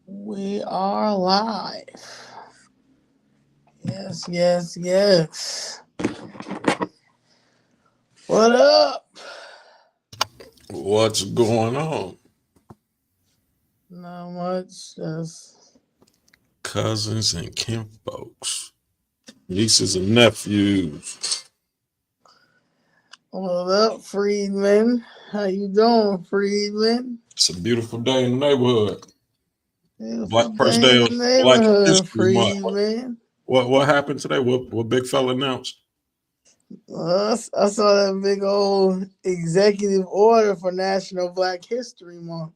We are live. Yes, yes, yes. What up? What's going on? Not much. Just Cousins and kin folks, nieces and nephews. what up, Friedman? How you doing, Friedman? It's a beautiful day in the neighborhood. Beautiful First day day in of the Black neighborhood, History Month. Friedman. What happened today? What big fella announced? I saw that big old executive order for National Black History Month.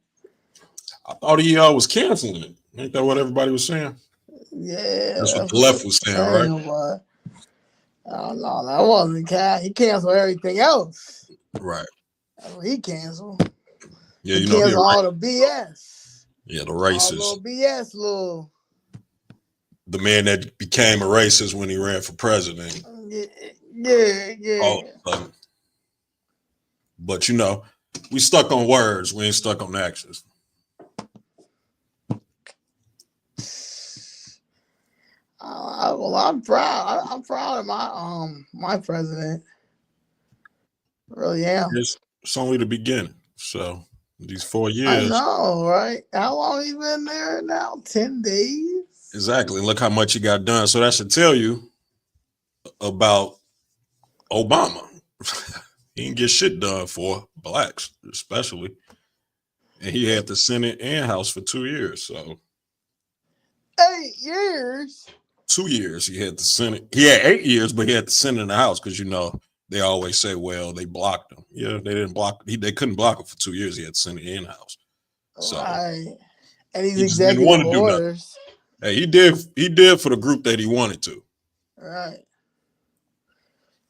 I thought he was canceling it. Ain't that what everybody was saying? Yeah, That's what that's the what they left were was saying, right? saying, but I don't know. That wasn't He canceled everything else. Right. That's what he canceled. Yeah, He you know he a canceled all the BS. yeah, the All racist. little BS, little. The man that became a racist when he ran for president. Yeah. All of a sudden. But we stuck on words. We ain't stuck on actions. I'm proud. I'm proud of my president. Really am. It's only the beginning. So these 4 I years. know, right? How long he been there now? 10 days. Exactly. Look how much he got done. So that should tell you about Obama. He didn't get shit done for blacks, especially. And he had the Senate and House for 2 years. So 8 years. 2 years he had the Senate. He had 8 years, but he had the Senate and the House because they always say, well, they blocked him. Yeah, they didn't block. They couldn't block him for 2 years. He had Senate and House. So Right. And these he just didn't executive want to do nothing. orders. Hey, he did for the group that he wanted to. Right.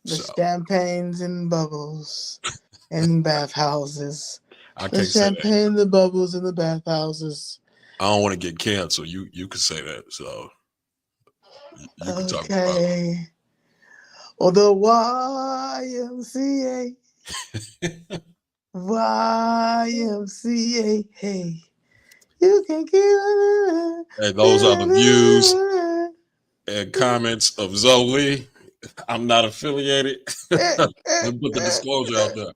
The So champagnes and bubbles and bathhouses. I The can't say that. champagne, the bubbles, and the bathhouses. I don't want to get canceled. You could say that. So you can talk about Okay. Or the YMCA. it. YMCA. Hey. You can get it. Hey, those are the views and comments of Zoe. I'm not affiliated. Let me put the disclosure out there.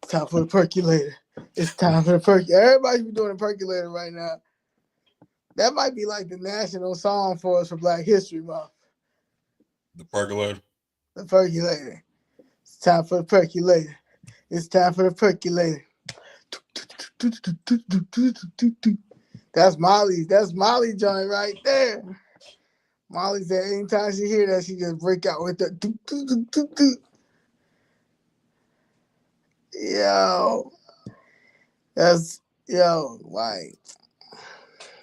Time for the percolator. It's time for the percolator. Everybody be doing a percolator right now. That might be like the national song for us for Black History Month. The percolator. The percolator. It's time for the percolator. It's time for the percolator. That's Molly's. That's Molly joint right there. Molly said anytime she hear that, she just break out with the Yo. Like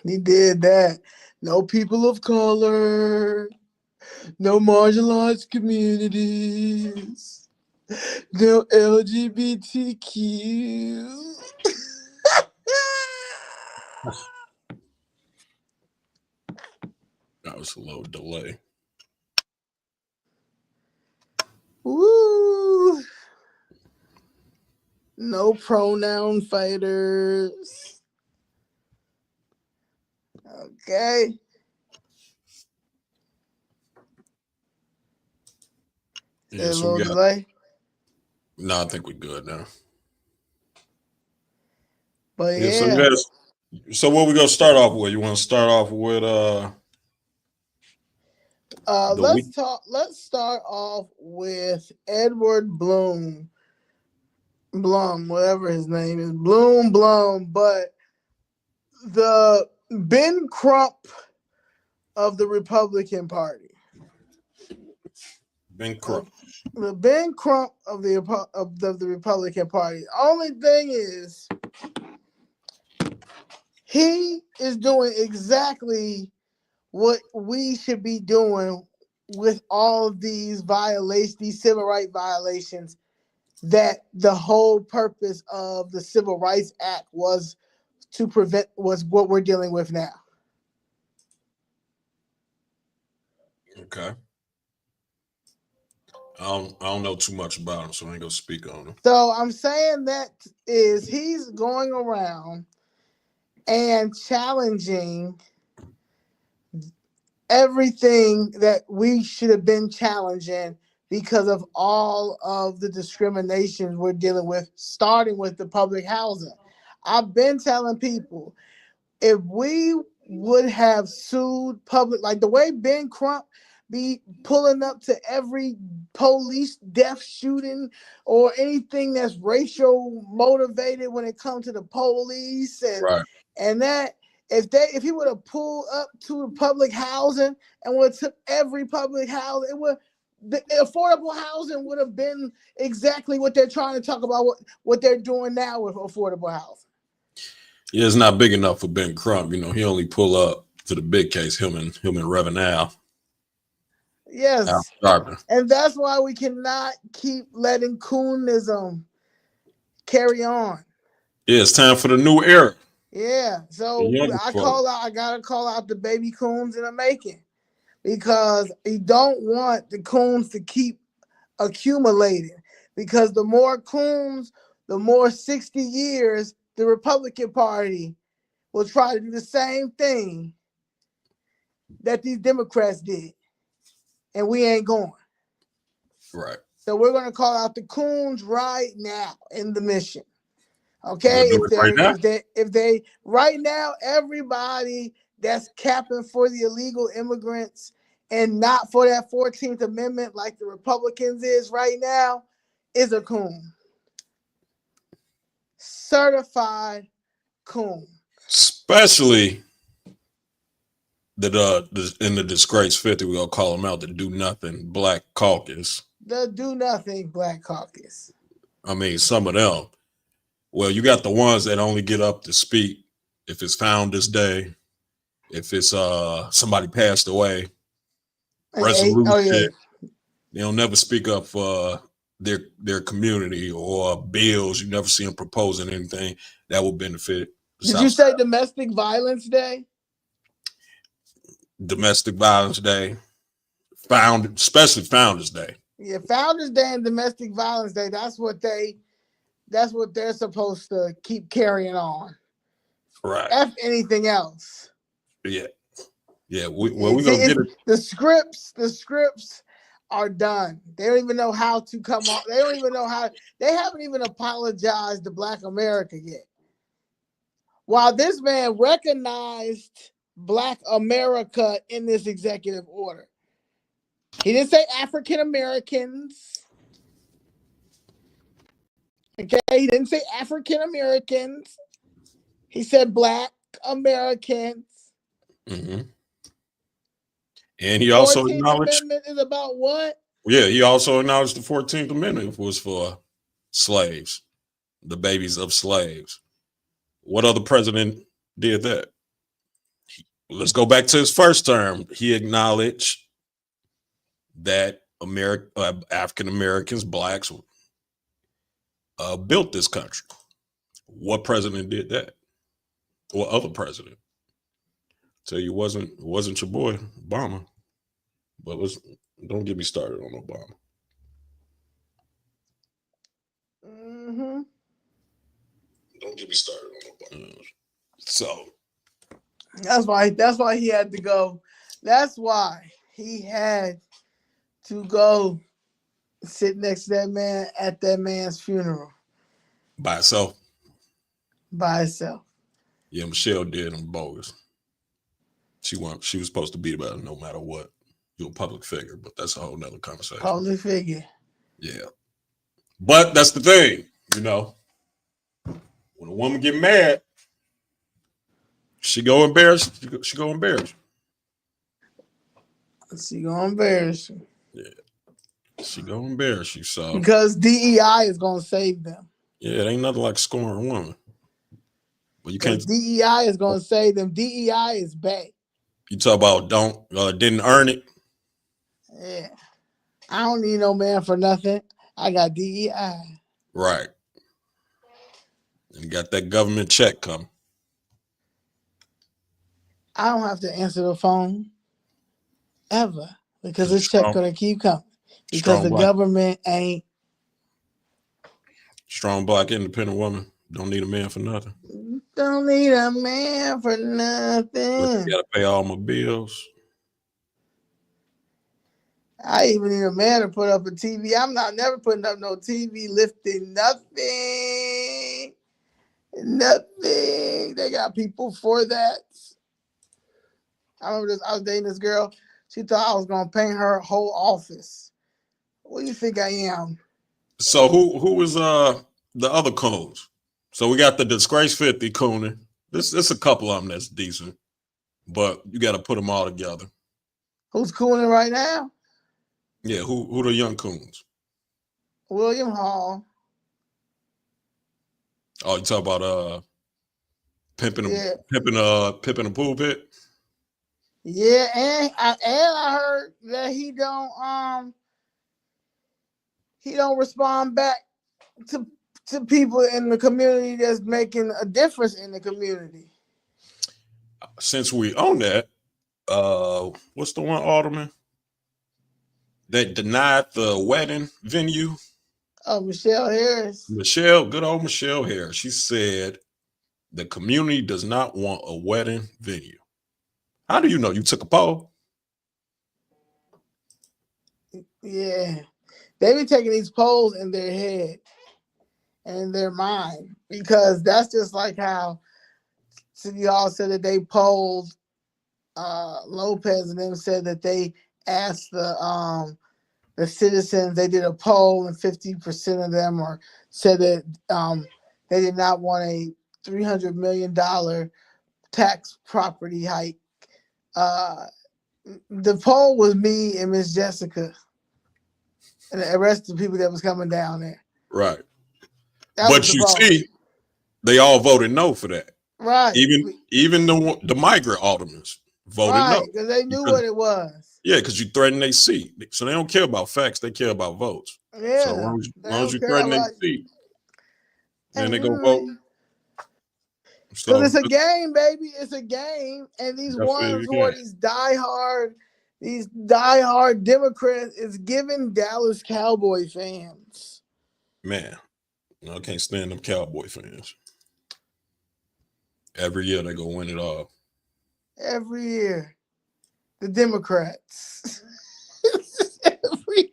he did that. No people of color, no marginalized communities, no LGBTQ. That was a little delay. Woo! No pronoun fighters. Okay. Yeah, A so little we got. delay. No, I think we're good now. But Yeah, so yeah. So what we gonna start off with? You want to start off with the week? Let's start off with Edward Blum, whatever his name is, Blum, but the Ben Crump of the Republican Party. Ben Crump. The Ben Crump of the Republican Party. Only thing is, he is doing exactly what we should be doing with all of these violations, these civil rights violations, that the whole purpose of the Civil Rights Act was to prevent, was what we're dealing with now. Okay. I don't know too much about him, so I ain't gonna speak on him. So I'm saying that is he's going around and challenging everything that we should have been challenging because of all of the discrimination we're dealing with, starting with the public housing. I've been telling people, if we would have sued public, like the way Ben Crump be pulling up to every police death shooting or anything that's racial motivated when it comes to the police, and that if he would have pulled up to the public housing and would have took every public housing, the affordable housing would have been exactly what they're trying to talk about, what they're doing now with affordable housing. Yeah, it's not big enough for Ben Crump. You know, he only pull up to the big case, him and Reverend Al. Yes. And that's why we cannot keep letting coonism carry on. Yeah, it's time for the new era. Yeah. So I gotta call out the baby coons in the making, because you don't want the coons to keep accumulating, because the more coons, the more 60 years the Republican Party will try to do the same thing that these Democrats did. And we ain't going. Right. So we're going to call out the coons right now in the mission. Okay? If they right now, everybody that's capping for the illegal immigrants and not for that 14th Amendment like the Republicans is right now is a coon. Certified coon. Especially in the disgrace 50, we're gonna call them out, the do nothing Black Caucus. The do nothing Black Caucus. I mean, some of them. Well, you got the ones that only get up to speak if it's Founders Day, if it's somebody passed away, resolution. Oh, yeah. They don't never speak up for their community or bills. You never see them proposing anything that will benefit. Did you say Domestic Violence Day? Domestic Violence Day, especially Founders Day. Yeah, Founders Day and Domestic Violence Day. That's what they're supposed to keep carrying on. Right. F anything else. Yeah. Yeah. We're gonna get it. The scripts are done. They don't even know how to come on. They don't even know how. They haven't even apologized to Black America yet. While this man recognized Black America in this executive order. He didn't say African Americans. Okay, he didn't say African Americans. He said Black Americans. Mm-hmm. And he also 14th acknowledged Amendment is about what? Yeah, he also acknowledged the 14th Amendment was for slaves, the babies of slaves. What other president did that? Let's go back to his first term. He acknowledged that African Americans, Blacks, built this country. What president did that? What other president? Tell you, it wasn't your boy Obama. But don't get me started on Obama. Mm-hmm. Don't get me started on Obama. So that's why he had to go. That's why he had to go sit next to that man at that man's funeral. By himself. By himself. Yeah, Michelle did him bogus. She was supposed to be about it no matter what. You're a public figure, but that's a whole nother conversation. Public figure. Yeah. But that's the thing, you know. When a woman get mad, she go embarrass. She go embarrass. She go embarrass you. Yeah. She go embarrass you. So because DEI is gonna save them. Yeah, it ain't nothing like scoring a woman. But you can't. DEI is gonna save them. DEI is back. You talk about didn't earn it. Yeah. I don't need no man for nothing. I got DEI. Right. And you got that government check coming. I don't have to answer the phone ever because this check gonna keep coming. Because the government ain't. Strong Black independent woman. Don't need a man for nothing. Don't don't need a man for But nothing. you gotta pay all my bills. I even need a man to put up a TV. I'm not never putting up no TV, lifting nothing. Nothing. They got people for that. I remember this. I was dating this girl. She thought I was gonna paint her whole office. What do you think I am? So who was the other coons? So we got the disgrace 50 cooning. This a couple of them that's decent, but you got to put them all together. Who's cooling right now? Yeah, who the young coons? William Hall. Oh, you talk about pimping Yeah, pimping a pulpit. yeah, and I heard that he don't respond back to people in the community that's making a difference in the community. Since we own that, what's the one alderman that denied the wedding venue? Oh, Michelle Harris. Michelle, good old Michelle Harris. She said the community does not want a wedding venue. How do you know? You took a poll? Yeah, they be taking these polls in their head and in their mind because that's just like how City Hall said that they polled Lopez and them said that they asked the citizens. They did a poll and 50% of them said that they did not want a $300 million tax property hike. The poll was me and Miss Jessica and the rest of the people that was coming down there. Right. That But you see, they all voted no for that. Right. Even the migrant aldermen voted no. Because they knew what it was. Yeah, because you threaten their seat. So they don't care about facts, they care about votes. Yeah. So as long as you threaten their seat, then they go vote. So it's a game, baby. It's a game. And these ones who are these diehard Democrats is giving Dallas Cowboy fans. Man, I can't stand them Cowboy fans. Every year they go win it all. Every year. The Democrats. Every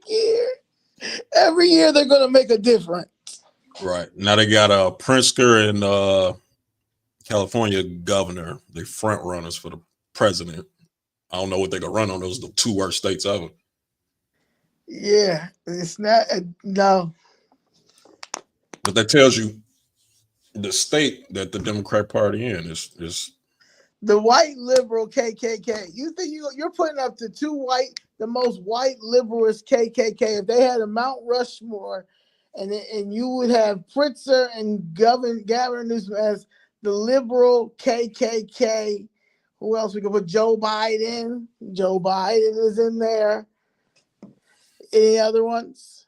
year they're going to make a difference. Right. Now they got Pritzker and California governor. They front runners for the president. I don't know what they're going to run on. Those are the two worst states ever. Yeah. It's not, no. But that tells you the state that the Democrat Party in is the white liberal KKK. You think you're putting up the most white liberalist KKK? If they had a Mount Rushmore, and you would have Pritzker and Gavin Newsom as the liberal KKK. Who else we could put? Joe Biden. Joe Biden is in there. Any other ones?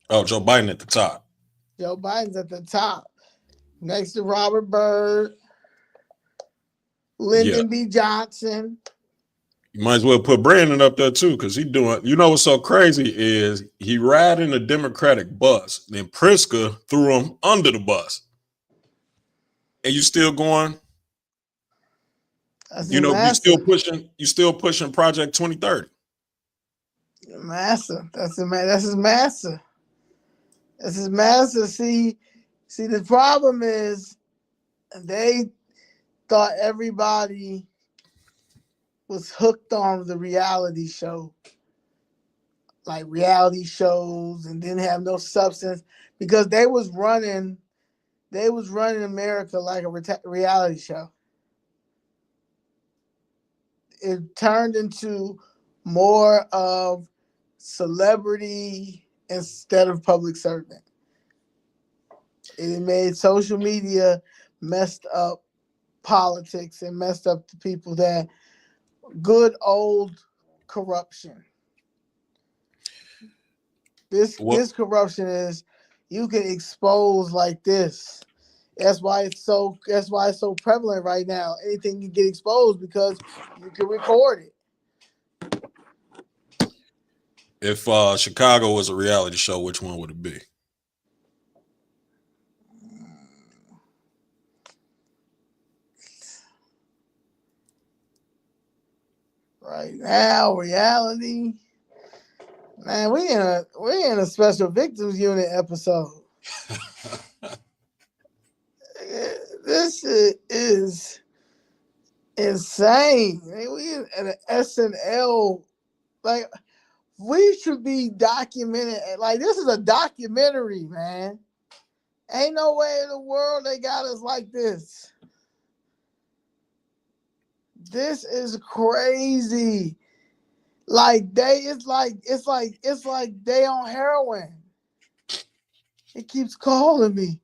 Oh, Joe Biden at the top. Joe Biden's at the top, next to Robert Byrd, Lyndon B. Johnson. You might as well put Brandon up there too, because he's doing. You know what's so crazy is he riding a Democratic bus. Then Pritzker threw him under the bus, and you still going. That's you still pushing Project 2030. Massa. That's his massa. That's his massa. See, the problem is they thought everybody was hooked on the reality show, like reality shows, and didn't have no substance because they was running America like a reality show. It turned into more of celebrity instead of public servant. It made social media messed up politics and messed up the people that good old corruption. This corruption is you can expose like this. That's why it's so prevalent right now. Anything can get exposed because you can record it. If Chicago was a reality show, which one would it be? right now, reality. Man, we in a special victims unit episode. This is insane. We in an SNL, like we should be documented. Like this is a documentary, man. Ain't no way in the world they got us like this. This is crazy. Like it's like they on heroin. It keeps calling me.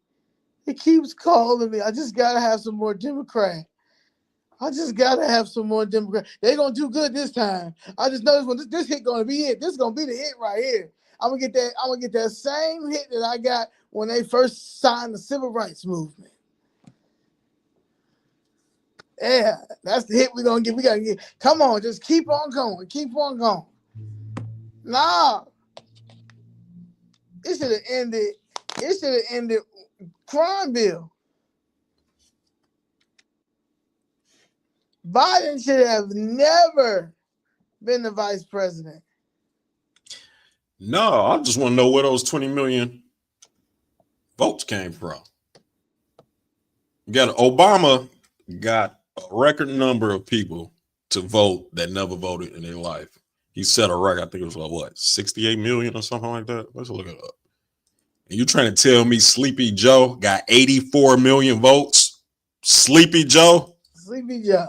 I just gotta have some more Democrat. They gonna do good this time. I just know this hit gonna be it. This is gonna be the hit right here. I'm gonna get that same hit that I got when they first signed the civil rights movement. Yeah, that's the hit we're gonna get. We gotta get. Come on, just keep on going. Keep on going. Nah. It should have ended crime bill. Biden should have never been the vice president. No, I just want to know where those 20 million votes came from. Obama got a record number of people to vote that never voted in their life. He set a record. I think it was what, 68 million or something like that. Let's look it up. And you trying to tell me Sleepy Joe got 84 million votes? Sleepy Joe? Sleepy Joe.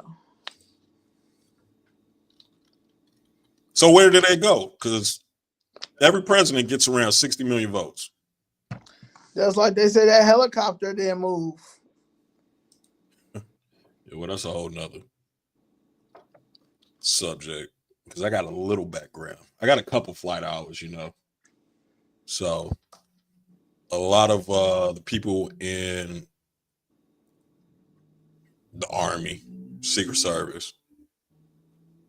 So where did they go? Because every president gets around 60 million votes. Just like they say that helicopter didn't move. Yeah, well, that's a whole nother subject. Because I got a little background. I got a couple flight hours, you know. So a lot of the people in the Army, Secret Service,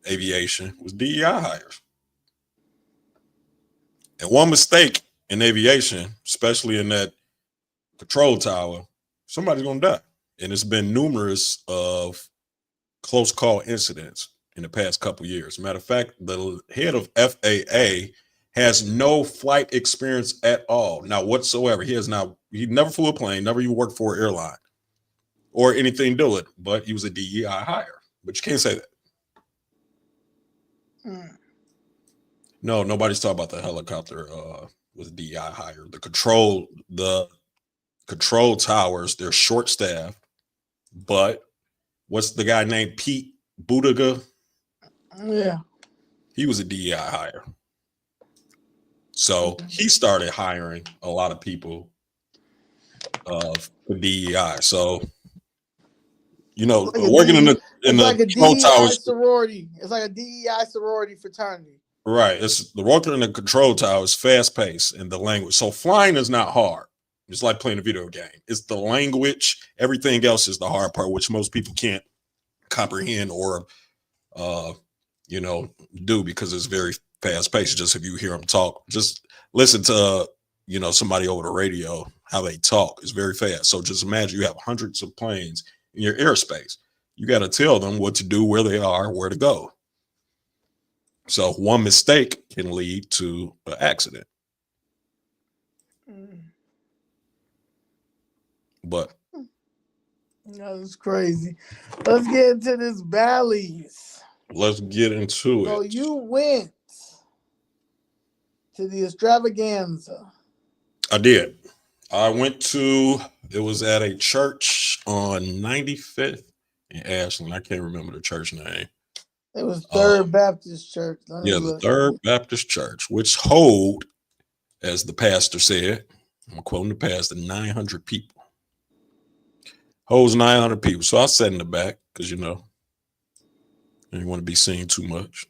aviation was DEI hires. And one mistake in aviation, especially in that control tower, somebody's going to die. And it's been numerous of close call incidents in the past couple years. Matter of fact, the head of FAA has no flight experience at all. Now, whatsoever. He never flew a plane, never even worked for an airline or anything to do with it, but he was a DEI hire. But you can't say that. No, nobody's talking about the helicopter with DEI hire. The control towers, they're short staffed, but what's the guy named Pete Buttigieg? Yeah. He was a DEI hire. So he started hiring a lot of people for DEI. So, you know, like working in the control towers. Sorority. It's like a DEI sorority fraternity. Right. It's the working in the control tower is fast paced in the language. So flying is not hard. It's like playing a video game. It's the language. Everything else is the hard part, which most people can't comprehend or, do because it's very fast paced. Just if you hear them talk, just listen to, somebody over the radio, how they talk. It's very fast. So just imagine you have hundreds of planes in your airspace. You got to tell them what to do, where they are, where to go. So one mistake can lead to an accident. But that's crazy. Let's get into this Bally's. Let's get into it. So you went to the extravaganza. I did. It was at a church on 95th in Ashland. I can't remember the church name. It was Third Baptist Church. The Third Baptist Church, which hold, as the pastor said, I'm quoting the pastor, 900 people. Holds 900 people. So I sat in the back because, I didn't want to be seen too much.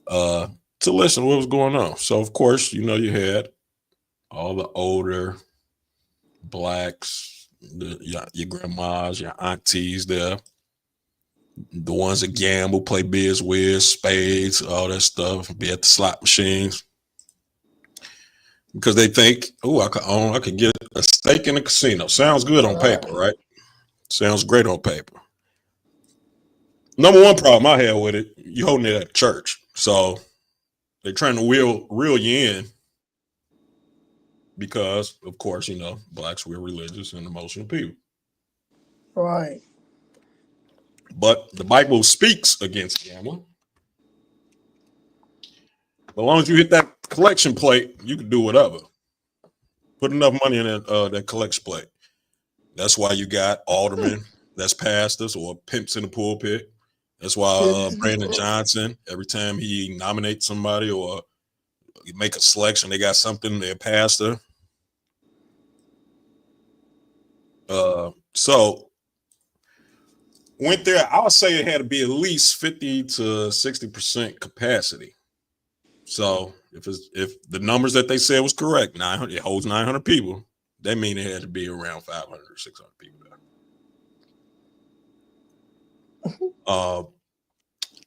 To listen to what was going on. So, of course, you had all the older blacks, your grandmas, your aunties there. The ones that gamble, play biz with, spades, all that stuff, be at the slot machines. Because they think, I could get a stake in a casino. Sounds good on paper, right? Sounds great on paper. Number one problem I had with it, you holding it at church. So they're trying to reel you in because, of course, blacks, we're religious and emotional people. Right. But the Bible speaks against gambling. But as long as you hit that collection plate, you can do whatever. Put enough money in that collection plate. That's why you got aldermen, that's pastors or pimps in the pulpit. That's why Brandon Johnson, every time he nominates somebody or make a selection, they got something, they're a pastor. So went there, I would say it had to be at least 50 to 60% capacity. So if the numbers that they said was correct, 900, it holds 900 people, that means it had to be around 500 or 600 people there.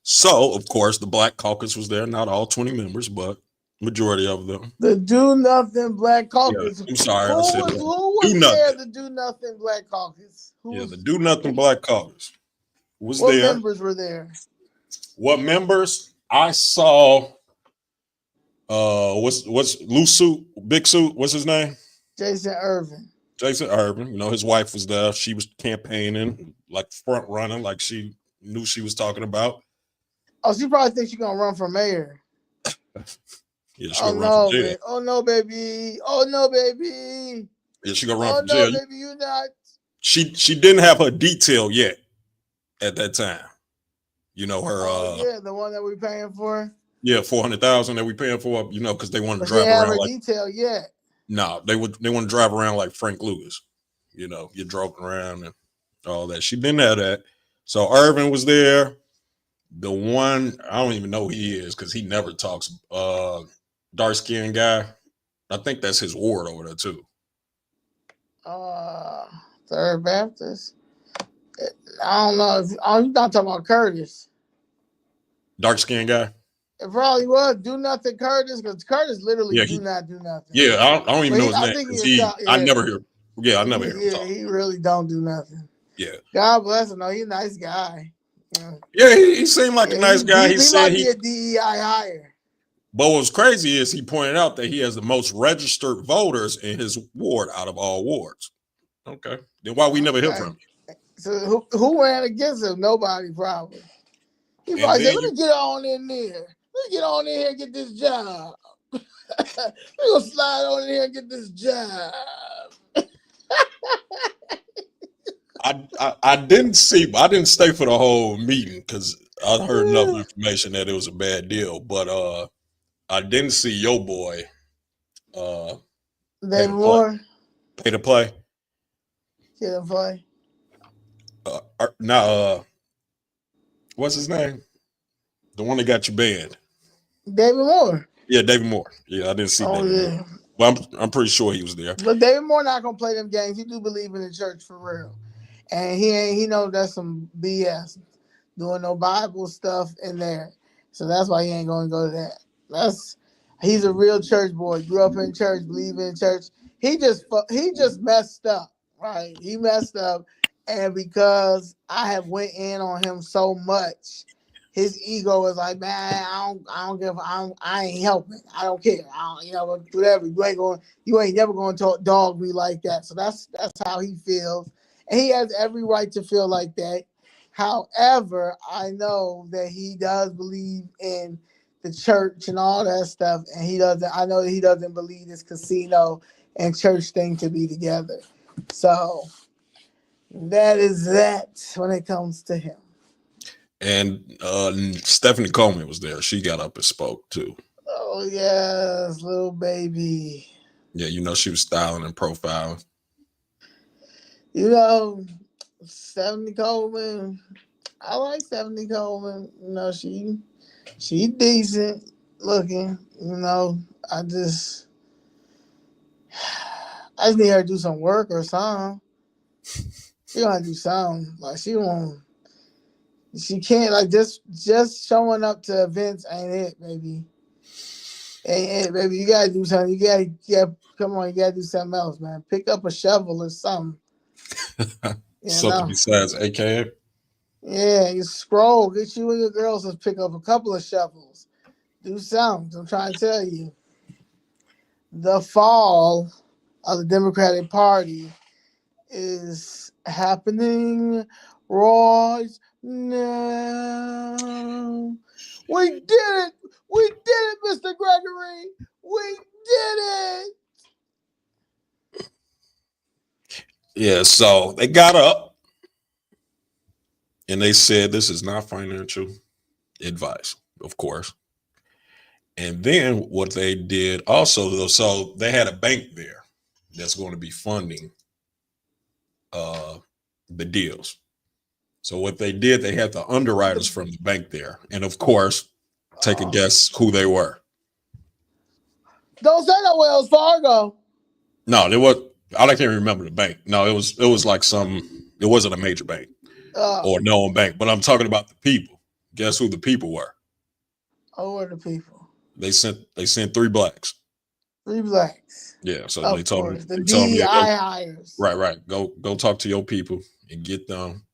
So, of course, the Black Caucus was there. Not all 20 members, but majority of them. The Do Nothing Black Caucus. Yeah, I'm sorry. Who was there? The Do Nothing Black Caucus. The Do Nothing Black Caucus was what there. What members were there? What members? I saw. What's loose suit, big suit? What's his name? Jason Irvin. Jason Irvin. His wife was there. She was campaigning, like front running, like she knew she was talking about. Oh, she probably thinks she's gonna run for mayor. Yeah, she gonna run for jail. Oh no, baby! Oh no, baby! Yeah, she gonna run for jail. Oh no, baby, you not. She didn't have her detail yet at that time. Her. Yeah, the one that we paying for. Yeah, 400,000 that we paying for. Because they want to drive around. Her like detail yet. No, they want to drive around like Frank Lucas. You're driving around and all that. She didn't have that. So Irvin was there. The one, I don't even know who he is because he never talks. Dark skinned guy. I think that's his ward over there too. Third Baptist. I don't know. You're not talking about Curtis. Dark skinned guy. It probably was Do Nothing Curtis because Curtis literally do not do nothing. Yeah, I don't even know his name. I never hear. Yeah, I never hear him talk. He really don't do nothing. Yeah. God bless him. No, he's a nice guy. Yeah, he seemed like a nice guy. He said might be a DEI hire. But what's crazy is he pointed out that he has the most registered voters in his ward out of all wards. Okay. Then why we never hear from him? So who ran against him? Nobody probably. He probably said, let me get on in there. Let me get on in here and get this job. We're going to slide on in here and get this job. I didn't stay for the whole meeting because I heard enough information that it was a bad deal. But I didn't see your boy. David Moore. Pay to play. Pay to play. What's his name? The one that got you banned. David Moore. Yeah, David Moore. Yeah, I didn't see David Moore. Well, I'm pretty sure he was there. But David Moore not gonna play them games. He do believe in the church for real. And he know that's some BS. Doing no Bible stuff in there. So that's why he ain't gonna go to that. He's a real church boy. Grew up in church, believe in church. He just messed up, right? He messed up. And because I have went in on him so much, his ego is like, man, I ain't helping. I don't care. Whatever. You ain't never going to dog me like that. So that's how he feels. And he has every right to feel like that. However, I know that he does believe in the church and all that stuff. And I know that he doesn't believe this casino and church thing to be together. So that is that when it comes to him. And Stephanie Coleman was there. She got up and spoke too. Oh yes, little baby. Yeah, she was styling and profiling. Stephanie Coleman. I like Stephanie Coleman. She decent looking. I just need her to do some work or something. She gonna do something. Like she can't like just showing up to events ain't it, baby. Ain't it, baby. You gotta do something. You gotta come on, you gotta do something else, man. Pick up a shovel or something. Something besides AKA. Yeah, you scroll. Get you and your girls to pick up a couple of shovels. Do something. I'm trying to tell you. The fall of the Democratic Party is happening right now. We did it! We did it, Mr. Gregory! We did it! Yeah, so they got up and they said this is not financial advice, of course. And then what they did also, so they had a bank there that's going to be funding the deals. So what they did, they had the underwriters from the bank there, and of course, take a guess who they were. Don't say no Wells Fargo. No, there was. I can't remember the bank. No, it was like some. It wasn't a major bank or known bank, but I'm talking about the people. Guess who the people were? Who are the people? They sent 3 blacks. 3 blacks. Yeah, so of they told course, them. the They told DEI me hires. Right. Go talk to your people and get them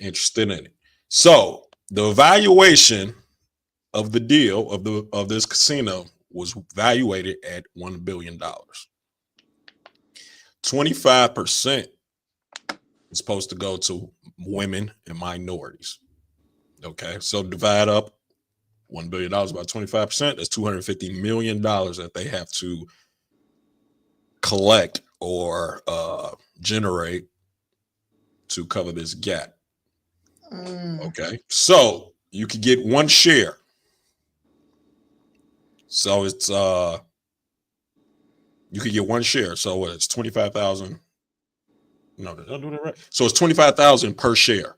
interested in it. So the evaluation of the deal of this casino was valuated at $1 billion. 25% is supposed to go to women and minorities. Okay, so divide up $1 billion by 25%. That's $250 million that they have to collect or generate to cover this gap. Okay, so you could get 1 share. So it's you could get 1 share. So what? It's 25,000. No, did I do that right? So it's 25,000 per share.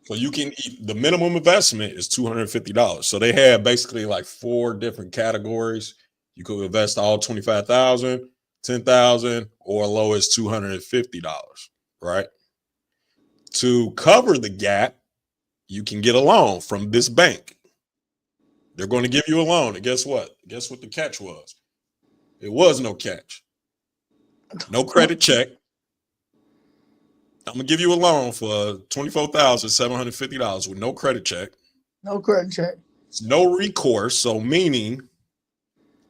So you can eat, the minimum investment is $250. So they have basically like 4 different categories. You could invest all 25,000, 10,000, or low as $250, right? To cover the gap, you can get a loan from this bank. They're going to give you a loan. And guess what? Guess what the catch was? It was no catch. No credit check. I'm going to give you a loan for $24,750 with no credit check. No credit check. It's no recourse. So meaning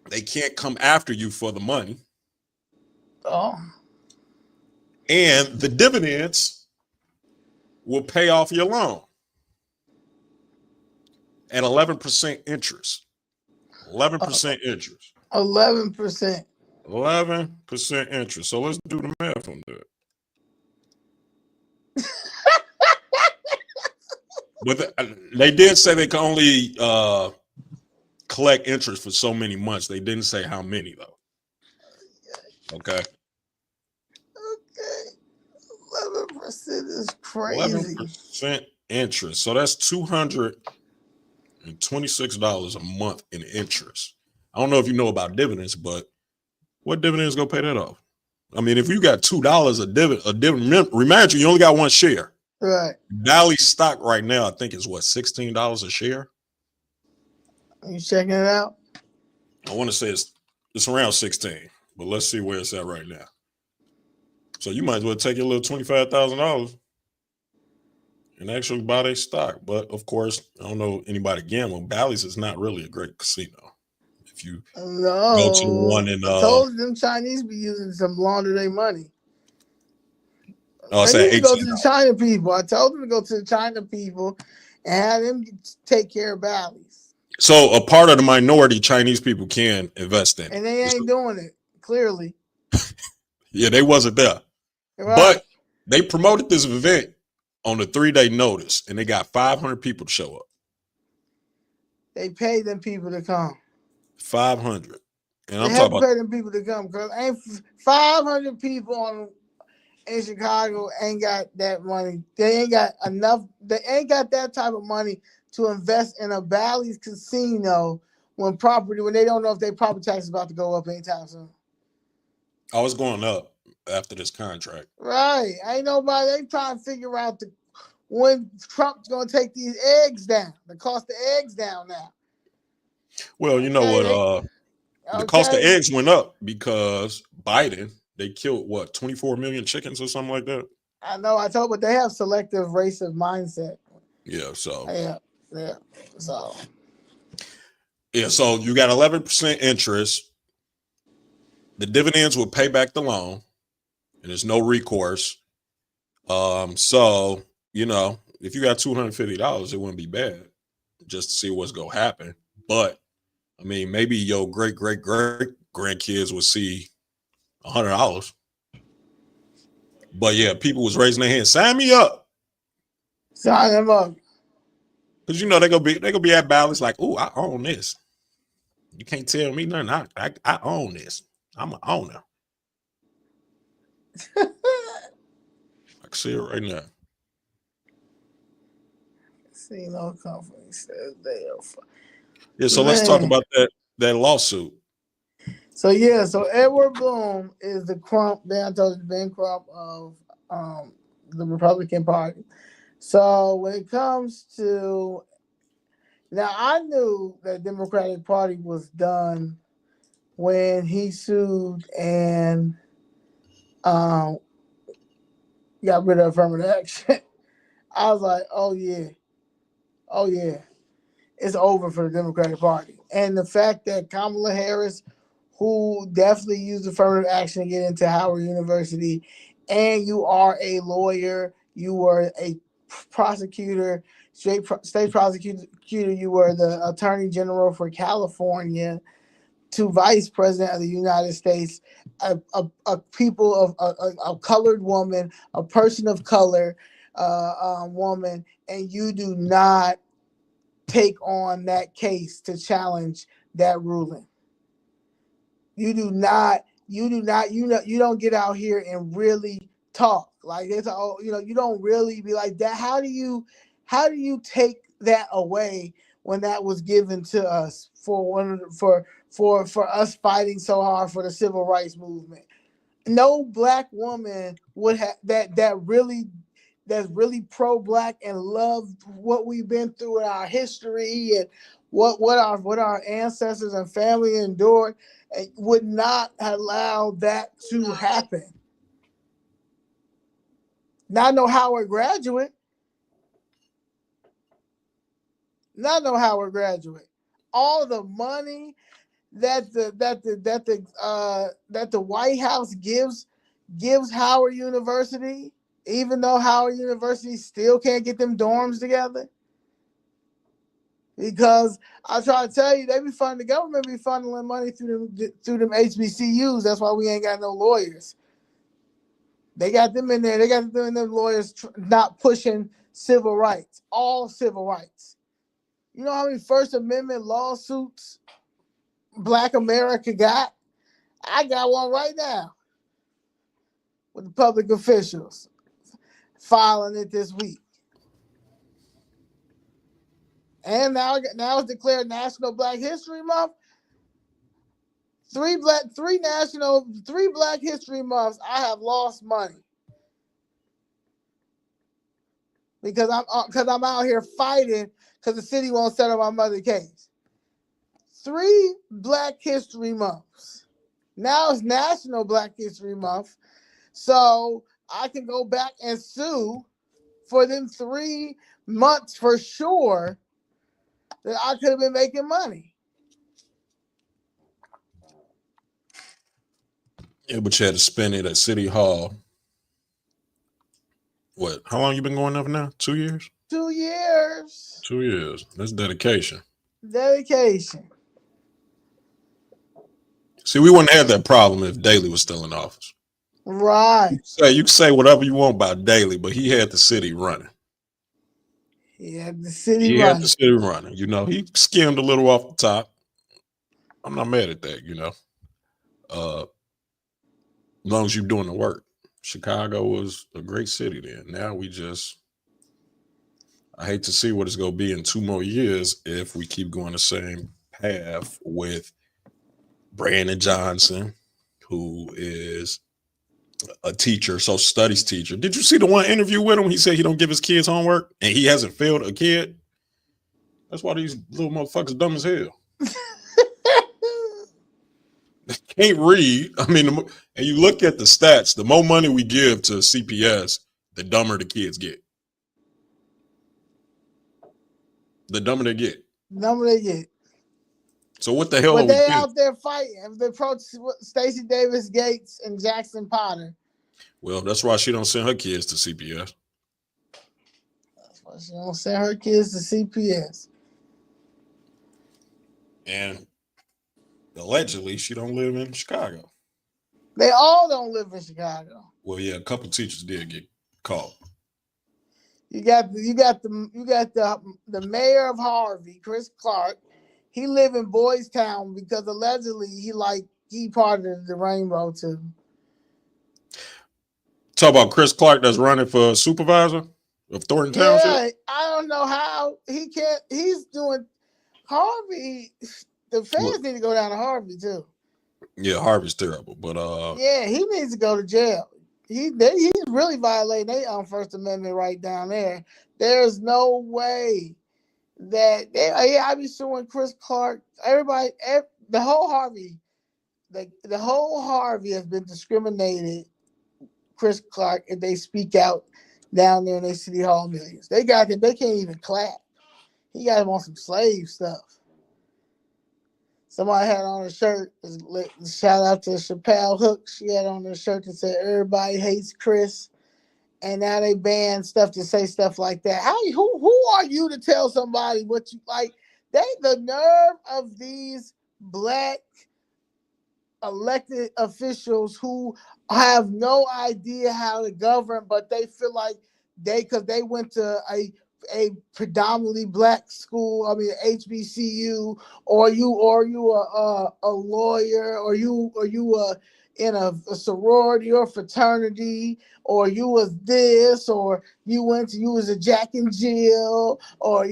they can't come after you for the money. And the dividends will pay off your loan at 11% interest. 11% interest. 11%. 11% interest. So let's do the math on that. But they did say they can only collect interest for so many months. They didn't say how many though. Okay. 11% is crazy. 11% interest. So that's $226 a month in interest. I don't know if you know about dividends, but what dividends gonna pay that off? I mean, if you got $2 a dividend, remind you only got 1 share. Right. Bally stock right now, I think is what, $16 a share? Are you checking it out? I want to say it's around 16, but let's see where it's at right now. So you might as well take your little $25,000 and actually buy their stock. But of course, I don't know anybody gambling. Bally's is not really a great casino. If you go to the one in I told them Chinese be using some launder their money. I need to go to the China people. I told them to go to the China people and have them take care of Bally's. So a part of the minority Chinese people can invest in, and they ain't doing it clearly. Yeah, they wasn't there, right. But they promoted this event on a 3-day notice, and they got 500 people to show up. They paid them people to come. 500, and I'm talking about pay them people to come because ain't 500 people in Chicago ain't got that money. They ain't got enough. They ain't got that type of money to invest in a Bally's casino when they don't know if their property tax is about to go up anytime soon. I was going up after this contract. Right. Ain't nobody. They trying to figure out when Trump's going to take these eggs down. The cost of eggs down now. Well, you know what? The cost of eggs went up because Biden, they killed 24 million chickens or something like that. I know. I told, but they have selective racist mindset. Yeah, so Yeah, yeah. So so you got 11% interest. The dividends will pay back the loan, and there's no recourse. So if you got $250, it wouldn't be bad just to see what's gonna happen. But I mean, maybe your great grandkids would see $100. But yeah, people was raising their hands. Sign me up. sign them up. Cause they're gonna be at Bally's like, oh, I own this. You can't tell me nothing. I own this. I'm an owner. I can see it right now. See, no company says they are. Yeah, so let's talk Man. about that lawsuit. So yeah, so Edward Bloom is the Crump, Ben told you, Ben Crump of the Republican Party. So when it comes to now, I knew that Democratic Party was done when he sued and um, got rid of affirmative action. I was like, oh yeah, it's over for the Democratic Party. And the fact that Kamala Harris, who definitely used affirmative action to get into Howard University, and you are a lawyer, you were a prosecutor, state prosecutor, you were the attorney general for California, to vice president of the United States, a people of a colored woman, a person of color woman, and you do not take on that case to challenge that ruling. You don't get out here and really talk. Like it's you don't really be like that. How do you take that away when that was given to us for us fighting so hard for the civil rights movement? No black woman would have that's really pro-black and love what we've been through in our history and what our ancestors and family endured, and would not allow that to happen. Not no Howard graduate. All the money that the White House gives Howard University, even though Howard University still can't get them dorms together. Because I try to tell you, the government be funneling money through them HBCUs. That's why we ain't got no lawyers. They got them in there. They got them lawyers not pushing civil rights, all civil rights. You know how many First Amendment lawsuits Black America got? I got one right now with the public officials filing it this week. And now it's declared National Black History Month. Three Black History Months, I have lost money because I'm out here fighting because the city won't settle my mother's case. 3 Black History Months. Now it's National Black History Month, so I can go back and sue for them 3 months for sure that I could have been making money. Yeah, but you had to spend it at City Hall. What? How long you been going up now? 2 years? 2 years. 2 years. That's dedication. See, we wouldn't have that problem if Daley was still in office. Right. You can say whatever you want about Daley, but he had the city running. He had the city running. He skimmed a little off the top. I'm not mad at that, as long as you're doing the work. Chicago was a great city then. Now I hate to see what it's going to be in 2 more years if we keep going the same path with Brandon Johnson, who is a teacher, social studies teacher. Did you see the one interview with him? He said he don't give his kids homework and he hasn't failed a kid. That's why these little motherfuckers dumb as hell. They can't read. I mean, and you look at the stats, the more money we give to CPS, the dumber the kids get. The dumber they get. Number they get. So what the hell But are we they doing? out there fighting. If they approach Stacey Davis Gates and Jackson Potter. Well, that's why she don't send her kids to CPS. That's why she don't send her kids to CPS. And allegedly, she don't live in Chicago. They all don't live in Chicago. Well, yeah, a couple teachers did get caught. You got the mayor of Harvey, Chris Clark. He live in Boys Town because allegedly he part of the rainbow too. Talk about Chris Clark that's running for supervisor of Thornton Township. Yeah, I don't know how he can't. He's doing Harvey. The fans need to go down to Harvey too. Yeah, Harvey's terrible, but yeah, he needs to go to jail. He's really violating their First Amendment right down there. There's no way that I be suing Chris Clark. Everybody, the whole Harvey has been discriminated. Chris Clark, if they speak out down there in their city hall meetings, they can't even clap. He got him on some slave stuff. Somebody had on a shirt. Shout out to Chappelle Hook. She had on a shirt that said "Everybody hates Chris," and now they ban stuff to say stuff like that. Who are you to tell somebody what you like? The nerve of these black elected officials who have no idea how to govern, but they feel like because they went to a predominantly black school, HBCU, or you a lawyer, or you in a sorority or fraternity, or you was this, or you was a Jack and Jill, or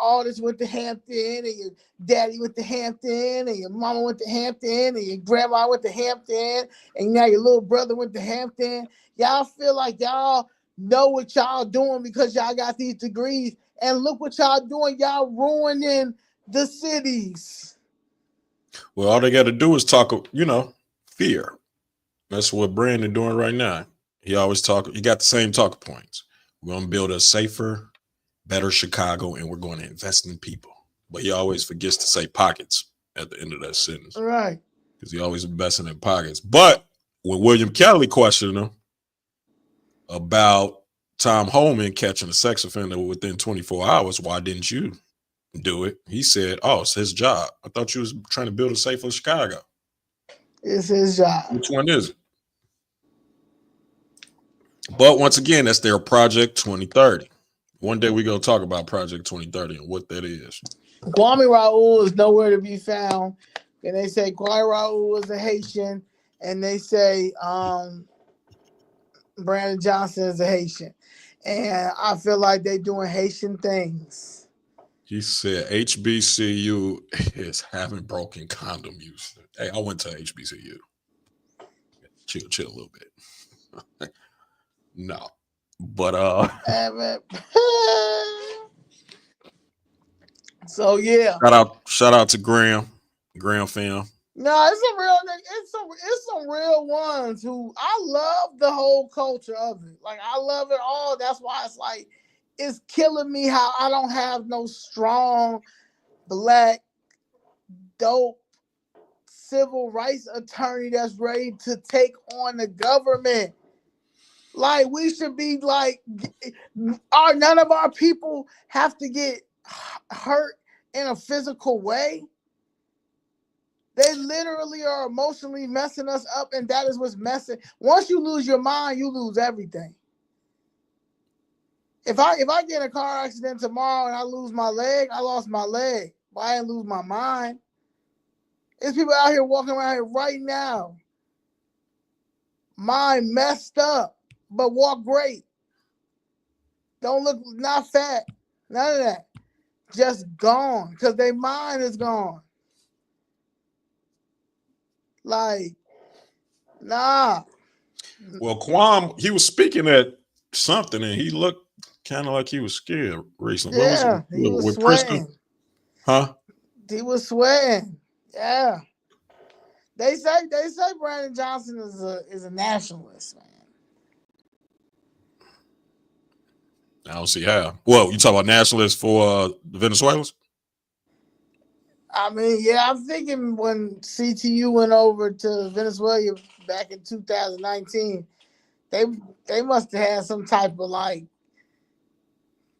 all this went to Hampton, and your daddy went to Hampton, and your mama went to Hampton, and your grandma went to Hampton, and now your little brother went to Hampton. Y'all feel like y'all know what y'all doing because y'all got these degrees, and look what y'all doing. Y'all ruining the cities. Well, all they got to do is talk, fear. That's what Brandon doing right now. He always talk. He got the same talking points. We're going to build a safer, better Chicago, and we're going to invest in people. But he always forgets to say pockets at the end of that sentence. Right. Because he always investing in pockets. But when William Kelly questioned him about Tom Holman catching a sex offender within 24 hours, why didn't you do it? He said, oh, it's his job. I thought you was trying to build a safer Chicago. It's his job. Which one is it? But once again, that's their Project 2030. One day we're going to talk about Project 2030 and what that is. Kwame Raoul is nowhere to be found. And they say Kwame Raoul is a Haitian. And they say Brandon Johnson is a Haitian. And I feel like they're doing Haitian things. He said HBCU is having broken condom use. Hey, I went to HBCU. Chill a little bit. No. But so yeah. Shout out to Graham fam. No, it's some real ones who I love the whole culture of it. Like I love it all. That's why it's like it's killing me how I don't have no strong black dope civil rights attorney that's ready to take on the government. Like we should be like, none of our people have to get hurt in a physical way. They literally are emotionally messing us up, and that is what's messing. Once you lose your mind, you lose everything. If I get in a car accident tomorrow and I lose my leg, I lost my leg. But I didn't lose my mind. There's people out here walking around here right now, mind messed up, but walk great. Don't look, not fat, none of that. Just gone, because their mind is gone. Like, nah. Well, Kwame, he was speaking at something, and he looked kind of like he was scared recently. Yeah, he was sweating. Priska? Huh? He was sweating. Yeah. They say Brandon Johnson is a nationalist, man. I don't see how. Well, you talk about nationalists for the Venezuelans? I mean, yeah, I'm thinking when CTU went over to Venezuela back in 2019, they must have had some type of like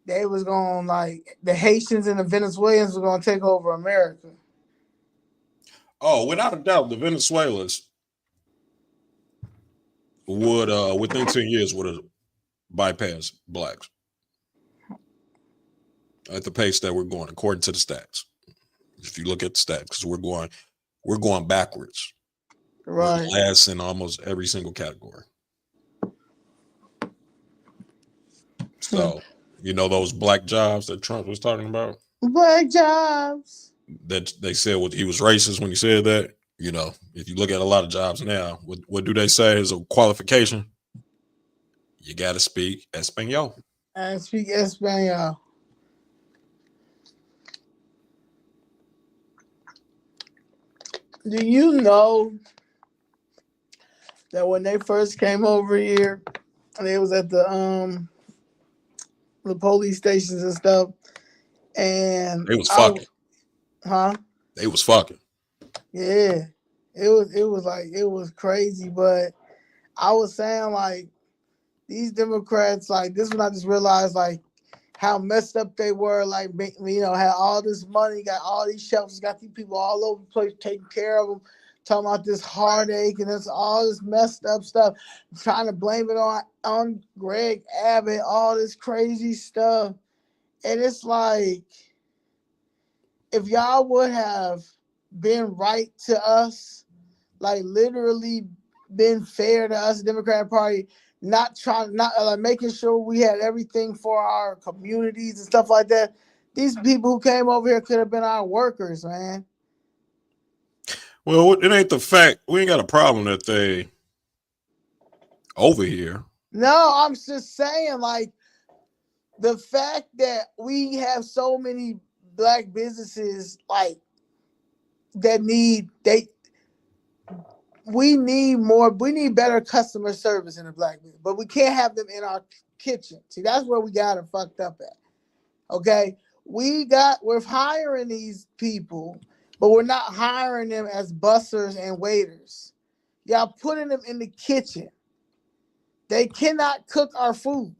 they was going like the Haitians and the Venezuelans were going to take over America. Oh, without a doubt, the Venezuelans would within 10 years would have bypassed blacks at the pace that we're going, according to the stats. If you look at the stats, because we're going backwards. Right. We're last in almost every single category. So, you know those black jobs that Trump was talking about? Black jobs. That they said he was racist when he said that. You know, if you look at a lot of jobs now, what do they say is a qualification? You got to speak Espanol. I speak Espanol. Do you know that when they first came over here, they was at the police stations and stuff, and They was fucking. Huh? They was fucking. Yeah, it was crazy, but I was saying like these Democrats, like this when I just realized like how messed up they were, like had all this money, got all these shelters, got these people all over the place taking care of them, talking about this heartache and this all this messed up stuff, trying to blame it on Greg Abbott, all this crazy stuff, and it's like if y'all would have been right to us, like literally been fair to us, the Democratic Party, not making sure we had everything for our communities and stuff like that. These people who came over here could have been our workers, man. Well, it ain't the fact we ain't got a problem that they over here. No, I'm just saying, like the fact that we have so many black businesses, like that we need better customer service in the black business, but we can't have them in our kitchen. See, that's where we got it fucked up at. Okay, we're hiring these people, but we're not hiring them as bussers and waiters. Y'all putting them in the kitchen. They cannot cook our food.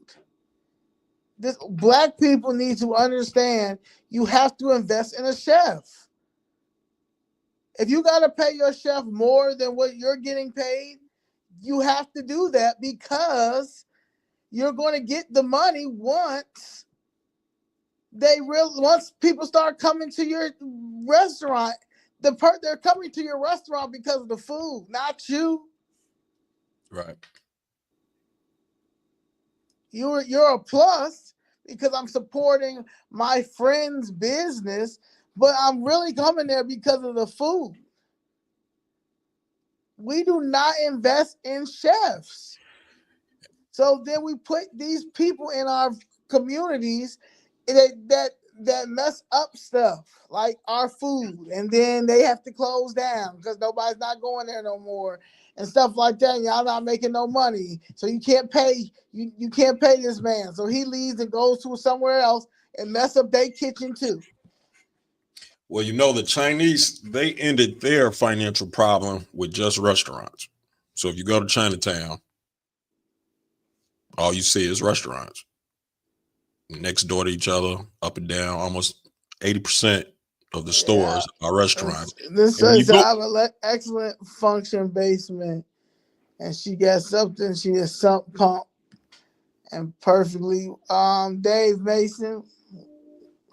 This black people need to understand you have to invest in a chef. If you got to pay your chef more than what you're getting paid, you have to do that because you're going to get the money once people start coming to your restaurant. They're coming to your restaurant because of the food, not you. Right. You're a plus because I'm supporting my friend's business, but I'm really coming there because of the food. We do not invest in chefs. So then we put these people in our communities that mess up stuff like our food, and then they have to close down because nobody's not going there no more and stuff like that. And y'all not making no money, so you can't pay you can't pay this man. So he leaves and goes to somewhere else and mess up their kitchen too. Well, you know, the Chinese, they ended their financial problem with just restaurants. So if you go to Chinatown, all you see is restaurants next door to each other, up and down. Almost 80% of the stores are restaurants. This says I have an excellent function basement, and she got something. She is sump pump and perfectly. Dave Mason,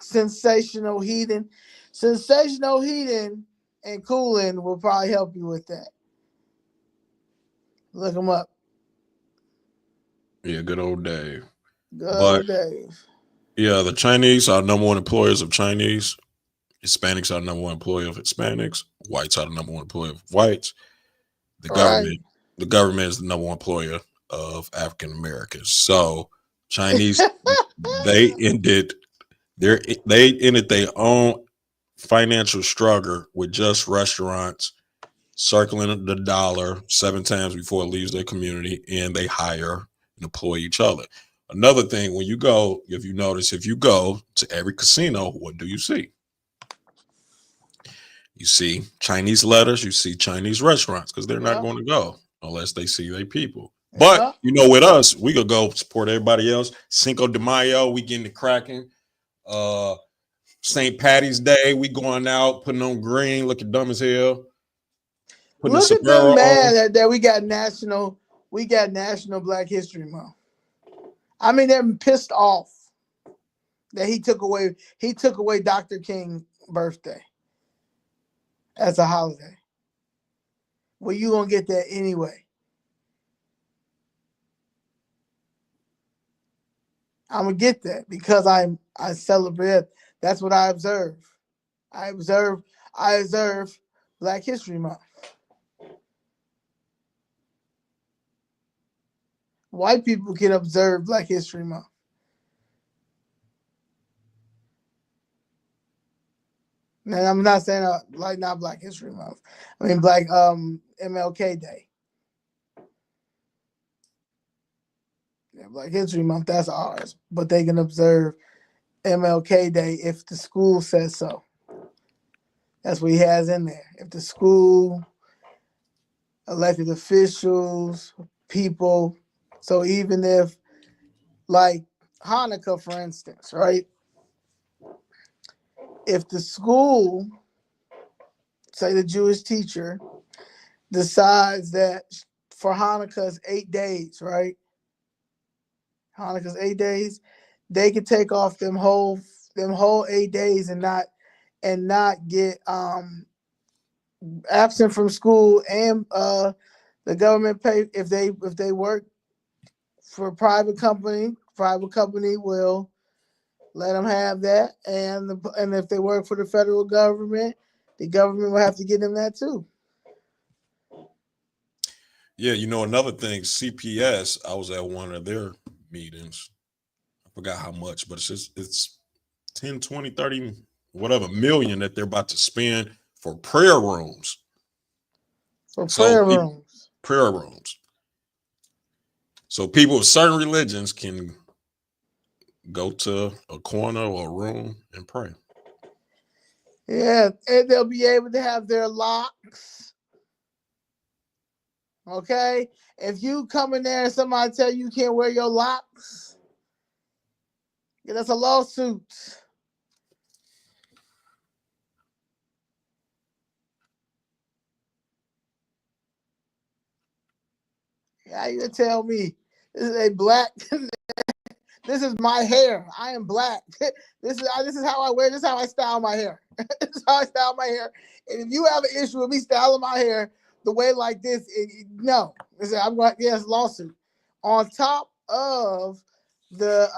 sensational heating and cooling will probably help you with that. Look him up. Yeah, good old Dave. Old Dave. Yeah, the Chinese are number one employers of Chinese. Hispanics are the number one employer of Hispanics. Whites are the number one employer of whites. The government is the number one employer of African Americans. So Chinese, they ended their own financial struggle with just restaurants circling the dollar 7 times before it leaves their community, and they hire and employ each other. Another thing, when you go, if you notice, if you go to every casino, what do you see? You see Chinese letters, you see Chinese restaurants, because they're not Yep. going to go unless they see their people. But, Yep. you know, with us, we could go support everybody else. Cinco de Mayo, we getting the cracking. St. Patty's Day, we going out, putting on green, looking dumb as hell. Putting Look the at them sombrero on. mad that we got national Black History Month. I mean, they're pissed off that he took away Dr. King's birthday as a holiday. Well, you gonna get that anyway. I'm gonna get that because I celebrate. That's what I observe. I observe Black History Month. White people can observe Black History Month. And I'm not saying not Black History Month. I mean Black MLK Day. Yeah, Black History Month, that's ours. But they can observe MLK Day if the school says so. That's what he has in there. If the school, elected officials, people. So even if, like Hanukkah, for instance, right? If the school, say the Jewish teacher, decides that for Hanukkah's 8 days, right? Hanukkah's 8 days, they could take off them whole 8 days and not get absent from school, and the government pay if they work for a private company will let them have that, and if they work for the federal government, the government will have to give them that too. Yeah, you know, another thing, CPS, I was at one of their meetings. I forgot how much, but it's 10, 20, 30, whatever million that they're about to spend for prayer rooms. For So prayer rooms. prayer rooms. So people of certain religions can go to a corner or a room and pray. Yeah, and they'll be able to have their locks. Okay? If you come in there and somebody tell you can't wear your locks, yeah, that's a lawsuit. Yeah, you tell me this is a black. This is my hair. I am black. This is how I wear. This is how I style my hair. This is how I style my hair. And if you have an issue with me styling my hair the way like this, no, I'm going. Yes, lawsuit. On top of the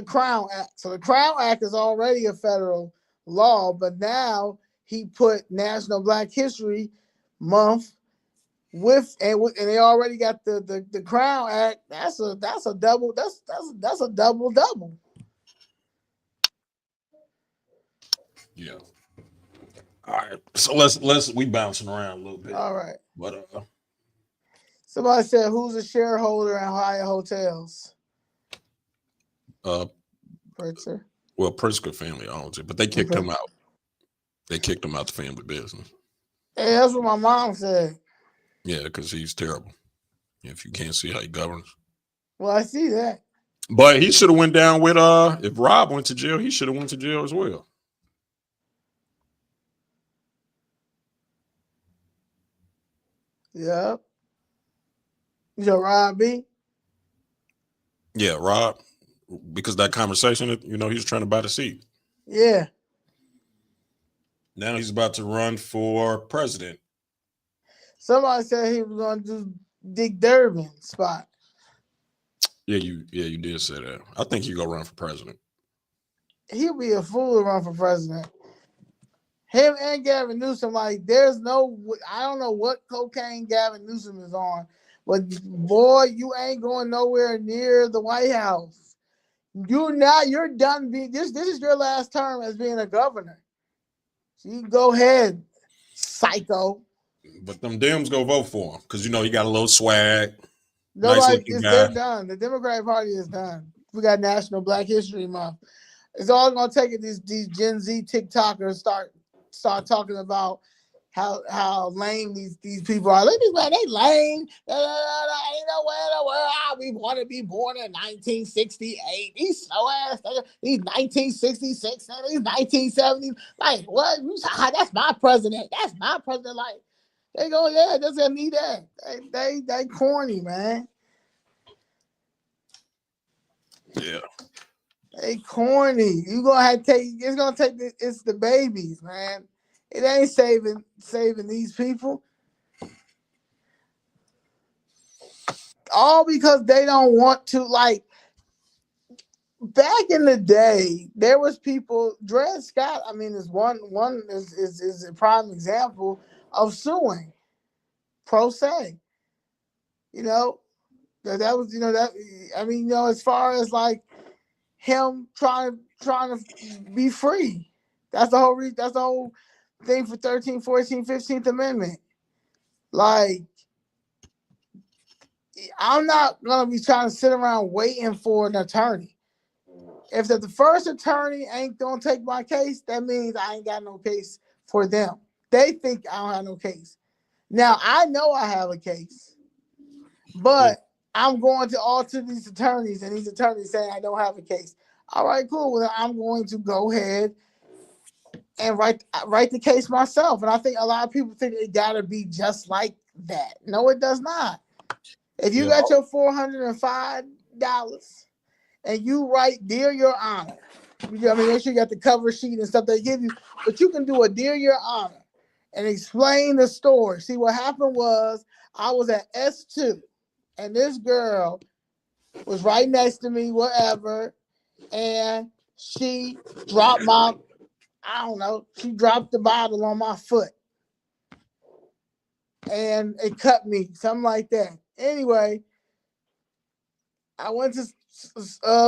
Crown Act. So the Crown Act is already a federal law, but now he put National Black History Month with and they already got the Crown Act. That's a double. That's a double. Yeah. All right. So let's we bouncing around a little bit. All right. But Somebody said, "Who's a shareholder in Hyatt Hotels?" Pritzker. Well, Pritzker family owns it, but they kicked Okay. him out. They kicked him out the family business. Hey, that's what my mom said. Yeah, because he's terrible. If you can't see how he governs. Well, I see that. But he should have went down with if Rob went to jail, he should have went to jail as well. Yep. You know Rob B? Yeah, Rob, because that conversation, you know, he was trying to buy the seat. Yeah. Now he's about to run for president. Somebody said he was going to do Dick Durbin spot. Yeah, you did say that. I think he'll go run for president. He'll be a fool to run for president. Him and Gavin Newsom, like, I don't know what cocaine Gavin Newsom is on, but boy, you ain't going nowhere near the White House. You're done being, this is your last term as being a governor. So you go ahead, psycho. But them Dems go vote for him because, you know, he got a little swag. Nice Nobody looking is guy. they're done. The Democratic Party is done. We got National Black History Month. It's all gonna take it. These Gen Z TikTokers start talking about how lame these people are. Look at these man, they lame. Ain't nowhere in the world we want to be born in 1968. These slow ass niggas, these 1966, these 1970s. Like what? That's my president. That's my president. Like they go, yeah, doesn't need that. They corny, man. Yeah. They corny. You gonna have to take. It's gonna take. It's the babies, man. It ain't saving these people. All because they don't want to. Like back in the day, there was people. Dred Scott. I mean, is one is a prime example of suing pro se. You know that was that. I mean, as far as like him trying to be free. That's the whole that's the whole thing for 13th, 14th, 15th Amendment. Like, I'm not gonna be trying to sit around waiting for an attorney. If the first attorney ain't gonna take my case, that means I ain't got no case for them. They think I don't have no case. Now I know I have a case, but I'm going to all to these attorneys, and these attorneys saying I don't have a case. All right, cool. Well, I'm going to go ahead and write the case myself. And I think a lot of people think it gotta be just like that. No, it does not. If you got your $405 and you write "Dear Your Honor," make sure you got the cover sheet and stuff they give you, but you can do a "Dear Your Honor" and explain the story. See, what happened was I was at S2 and this girl was right next to me, whatever, and she dropped she dropped the bottle on my foot and it cut me, something like that. Anyway, I went to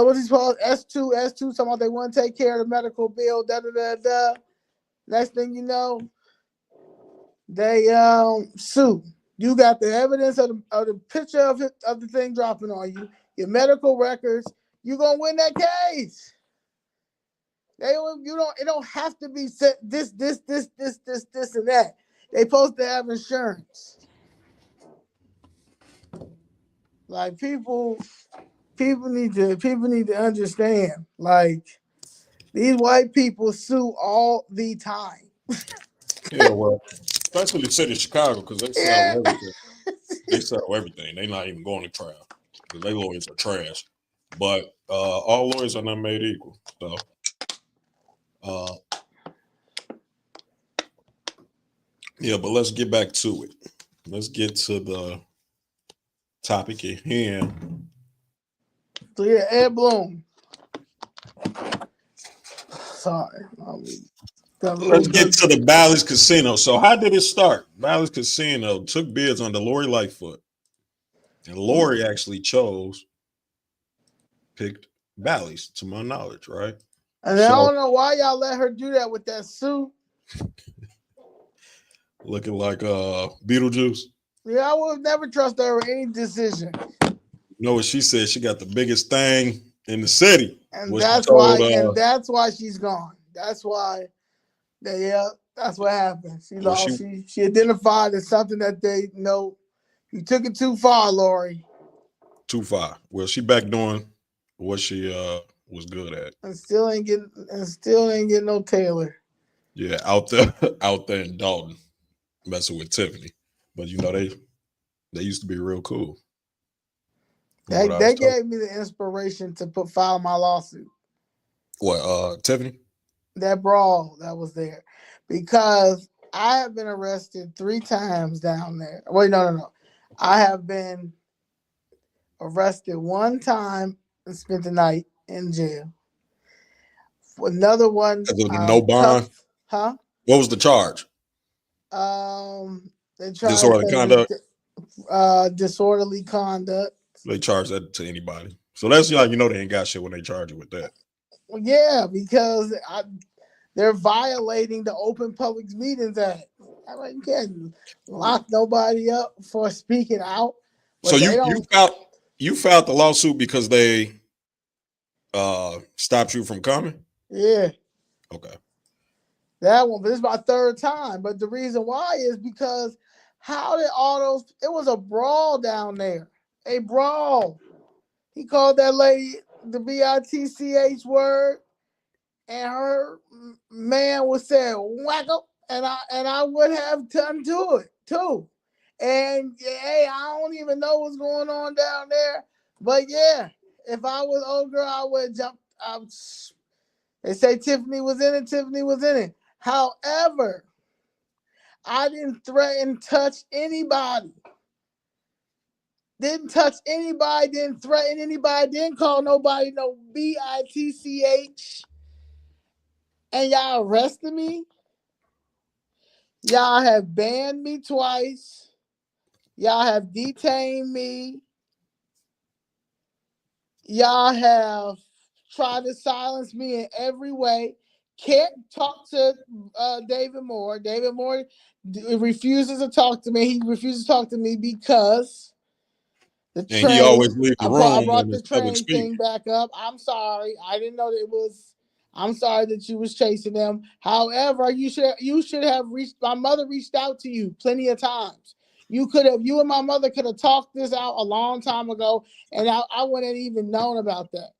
what's he called? S2, talking about they want to take care of the medical bill, Next thing you know, they sue. You got the evidence of the picture of the thing dropping on you, your medical records, you're gonna win that case. It don't have to be set this, and that. They supposed to have insurance. Like people need to understand. Like these white people sue all the time. Yeah, well, especially the city of Chicago because they sell Yeah. everything. They sell everything. They're not even going to trial because their lawyers are trash. But all lawyers are not made equal. So, yeah, but let's get back to it. Let's get to the topic at hand. So yeah, Ed Bloom. Sorry. Let's get to the Bally's Casino. So, how did it start? Bally's Casino took bids on the Lori Lightfoot, and Lori actually picked Bally's, to my knowledge, right? And I don't know why y'all let her do that with that suit. Looking like Beetlejuice. Yeah, I would never trust her with any decision. You know what she said? She got the biggest thing in the city. And that's why she's gone. That's why that's what happened. She lost. She identified as something that they know. You took it too far, Lori. Too far. Well, she back doing what she was good at. And still ain't getting no Taylor. Yeah, out there in Dalton, messing with Tiffany. But they used to be real cool. They gave me the inspiration to file my lawsuit. What, Tiffany? That brawl that was there. Because I have been arrested 3 times down there. Wait, no. I have been arrested 1 time and spent the night in jail. Another one. No bond? Huh? What was the charge? They tried disorderly conduct. Disorderly conduct. They charge that to anybody. So that's they ain't got shit when they charge you with that. Well, yeah, because they're violating the Open Public Meetings Act. I mean, you can't lock nobody up for speaking out. So but they you don't. you filed the lawsuit because they stopped you from coming? Yeah, Okay. that one. But this is my third time. But the reason why is because how did all those? It was a brawl down there. A brawl. He called that lady the bitch word, and her man was saying wacko, and I would have done to it too. And hey, I don't even know what's going on down there, but yeah, if I was old girl, I would have jumped. They say Tiffany was in it. Tiffany was in it. However, I didn't threaten, touch anybody. Didn't touch anybody. Didn't threaten anybody. Didn't call nobody no bitch. And y'all arrested me. Y'all have banned me twice. Y'all have detained me. Y'all have tried to silence me in every way. Can't talk to David Moore. David Moore refuses to talk to me. He refuses to talk to me because the And he always train. leaves the I room brought when the it's public train speak. thing back up. I'm sorry. I didn't know that it was. I'm sorry that you was chasing them. However, you should have reached. My mother reached out to you plenty of times. You and my mother could have talked this out a long time ago, and I wouldn't have even known about that.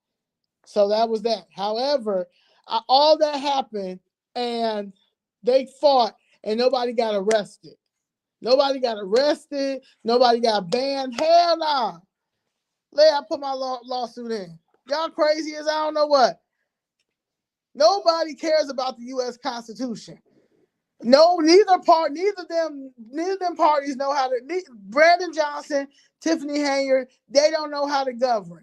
So that was that. However, all that happened, and they fought, and nobody got arrested. Nobody got arrested. Nobody got banned. Hell nah. I put my lawsuit in. Y'all crazy as I don't know what. Nobody cares about the U.S. Constitution. No, neither of them parties know how to. Brandon Johnson, Tiffany Hayner, they don't know how to govern.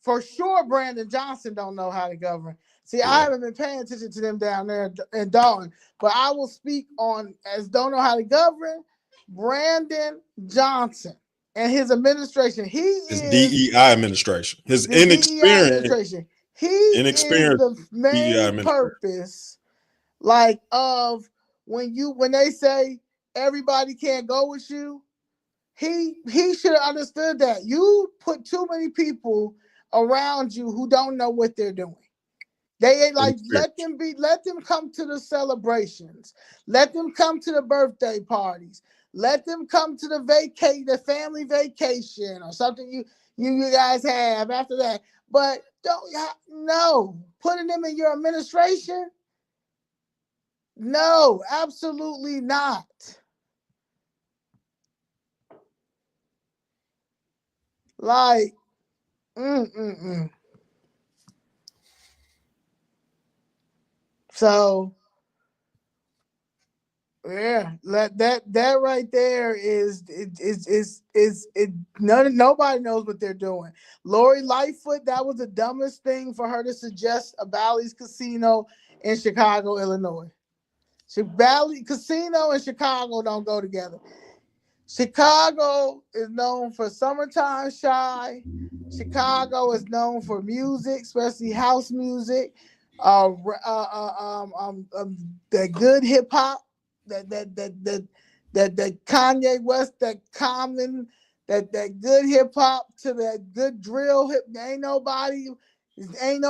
For sure, Brandon Johnson don't know how to govern. See, I haven't been paying attention to them down there in Dalton, but I will speak on as don't know how to govern. Brandon Johnson and his administration. He His is DEI administration. His the DEI administration. He is inexperienced the DEI main administration. purpose, like of when they say everybody can't go with you. He should have understood that. You put too many people around you who don't know what they're doing. They ain't like let them come to the celebrations. Let them come to the birthday parties. Let them come to the family vacation or something you guys have after that. But no, putting them in your administration? No, absolutely not. Like, So yeah, that right there is nobody knows what they're doing. Lori Lightfoot, that was the dumbest thing for her to suggest a Bally's casino in Chicago, Illinois. Bally casino and Chicago don't go together. Chicago is known for summertime shy. Chicago is known for music, especially house music. That good hip hop, that Kanye West, that Common, that good hip hop to that good drill hip. Ain't no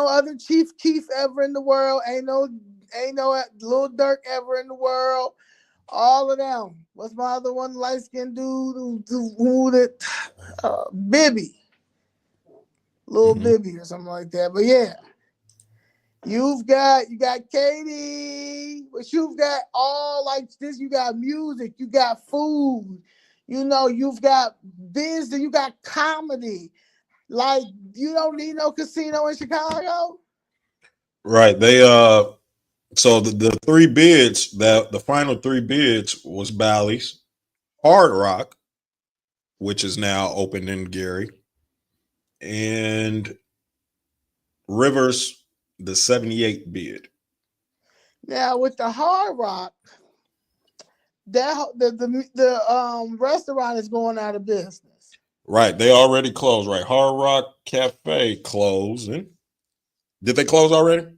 other Chief Keef ever in the world. Ain't no Lil Durk ever in the world. All of them. What's my other one? Light skinned dude who that Bibby. Little Bibby or something like that. But yeah. You got Katie, but you've got all like this. You got music, you got food, you've got business, you got comedy. Like, you don't need no casino in Chicago. Right. They so the three bids, that the final three bids was Bally's, Hard Rock, which is now open in Gary, and Rivers, the 78 bid. Now with the Hard Rock, that the restaurant is going out of business. Right. They already closed, right? Hard Rock Cafe closing. Did they close already?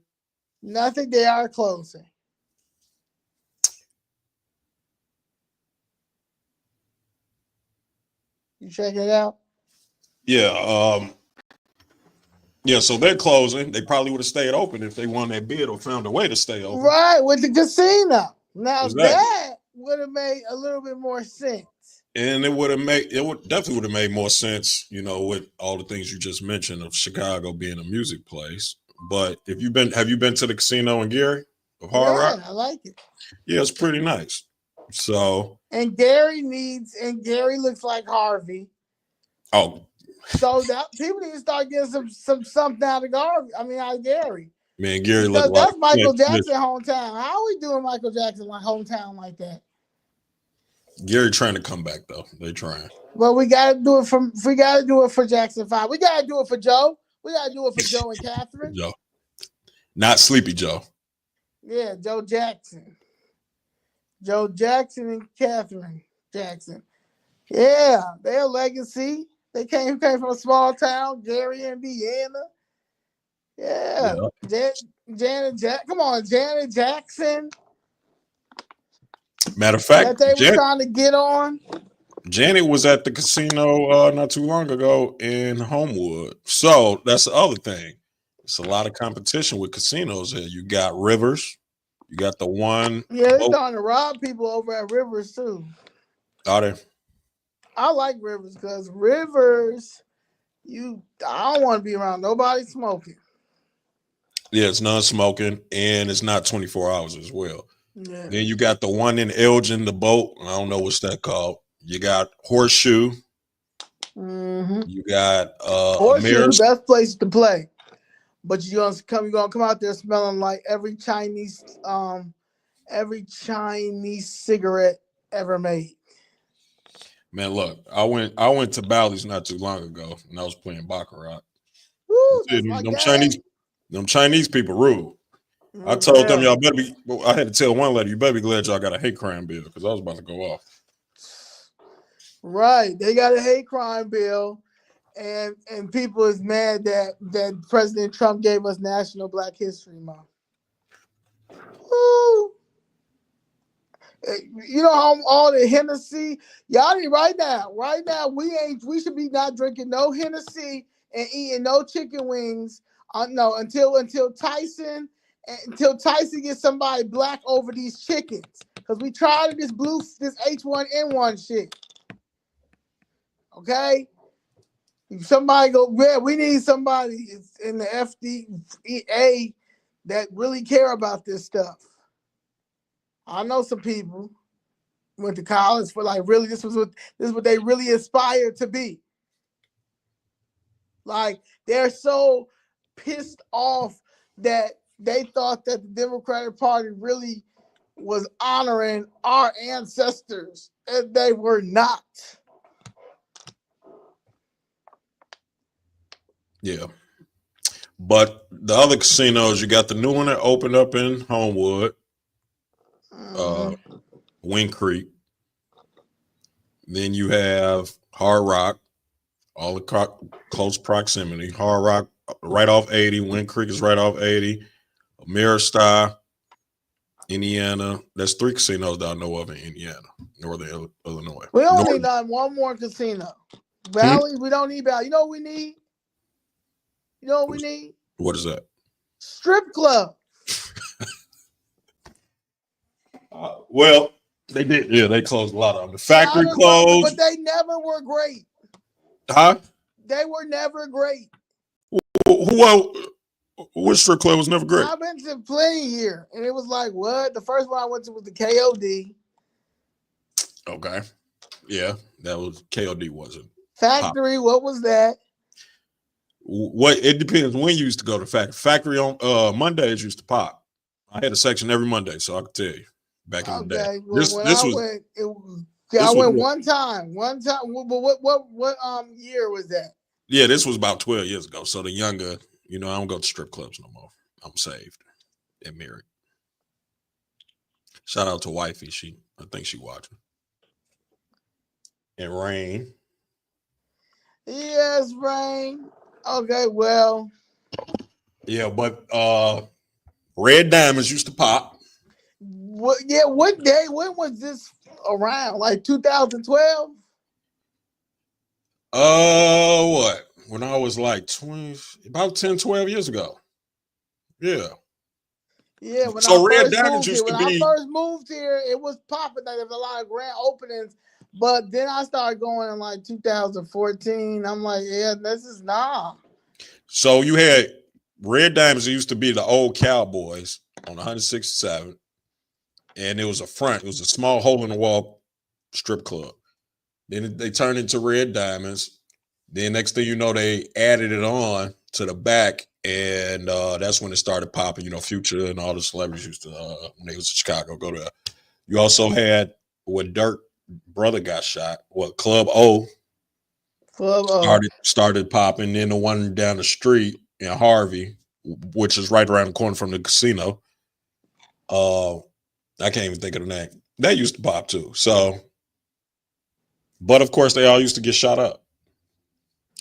Nothing. They are closing. You checking it out? Yeah. Yeah, so they're closing. They probably would have stayed open if they won that bid or found a way to stay open. Right, with the casino. Now Exactly. that would have made a little bit more sense. And it would definitely would have made more sense, with all the things you just mentioned of Chicago being a music place. But have you been to the casino in Gary of Hard Rock? I like it. Yeah, it's pretty nice. So and Gary looks like Harvey. Oh. So that people need to start getting some something out of Gary. Man, Gary looked that's like Michael Jackson hometown. How are we doing Michael Jackson like hometown like that? Gary trying to come back though. They trying. Well, we gotta do it for Jackson 5. We gotta do it for Joe. We gotta do it for Joe and Catherine. Joe. Not Sleepy Joe. Yeah, Joe Jackson. Joe Jackson and Catherine Jackson. Yeah, they're legacy. They came from a small town, Gary, Indiana. Yeah. Janet Jackson. Matter of fact, that they were trying to get on. Janet was at the casino not too long ago in Homewood. So that's the other thing. It's a lot of competition with casinos here. You got Rivers. You got the one. Yeah, they're starting to rob people over at Rivers too. Are they? I like Rivers because Rivers, I don't want to be around nobody smoking. Yeah, it's non-smoking and it's not 24 hours as well. Yeah. Then you got the one in Elgin, the boat. I don't know what's that called. You got Horseshoe. Mm-hmm. You got Horseshoe, best place to play. But you're gonna come out there smelling like every Chinese cigarette ever made. Man, look, I went to Bally's not too long ago and I was playing baccarat. Woo, them Chinese people rude. I told them y'all better be. I had to tell one lady, you better be glad y'all got a hate crime bill because I was about to go off. Right, they got a hate crime bill, and people is mad that President Trump gave us National Black History Month. Woo. You know how all the Hennessy, y'all need right now we should be not drinking no Hennessy and eating no chicken wings. No, until Tyson gets somebody black over these chickens, because we tried this H1N1 shit. Okay, if somebody we need somebody in the FDA that really care about this stuff. I know some people went to college for really this is what they really aspired to be. Like, they're so pissed off that they thought that the Democratic Party really was honoring our ancestors, and they were not. Yeah. But the other casinos, you got the new one that opened up in Homewood, Wind Creek. Then you have Hard Rock, all the close proximity. Hard Rock right off 80. Wind Creek is right off 80. Mirror Star, Indiana. That's 3 casinos that I know of in Indiana, Northern Illinois. We don't need one more casino. Bally, we don't need Bally. You know what we need? What is that? Strip club. Well, they did. Yeah, they closed a lot of them. The factory closed. But they never were great. Huh? They were never great. Which strip club was never great? I've been to plenty here, and it was like, what? The first one I went to was the KOD. Okay. Yeah, that was KOD, wasn't Factory. Pop. What was that? It depends when you used to go to factory. Factory on Mondays used to pop. I had a section every Monday, so I could tell you back in the day. I went one time. What year was that? Yeah, this was about 12 years ago. So the younger, I don't go to strip clubs no more. I'm saved and married. Shout out to wifey. I think she watching. And Rain. Yes, Rain. Okay, well. Yeah, but Red Diamonds used to pop. What day? When was this around? Like 2012? What? When I was like 20, about 10, 12 years ago. Yeah. Yeah, when I So Red first Diamonds moved here, used to when I be. first moved here, it was popping. Like, there was a lot of grand openings, but then I started going in like 2014. I'm like, yeah, this is nah. So you had Red Diamonds. It used to be the old Cowboys on 167, and it was a front. It was a small hole in the wall strip club. Then they turned into Red Diamonds. Then next thing you know, they added it on to the back, and that's when it started popping. You know, Future and all the celebrities used to when they was in Chicago go there. You also had when Dirk brother got shot. What Club O Club started popping. Then the one down the street in Harvey, which is right around the corner from the casino. I can't even think of the name. That used to pop too. So, but of course, they all used to get shot up.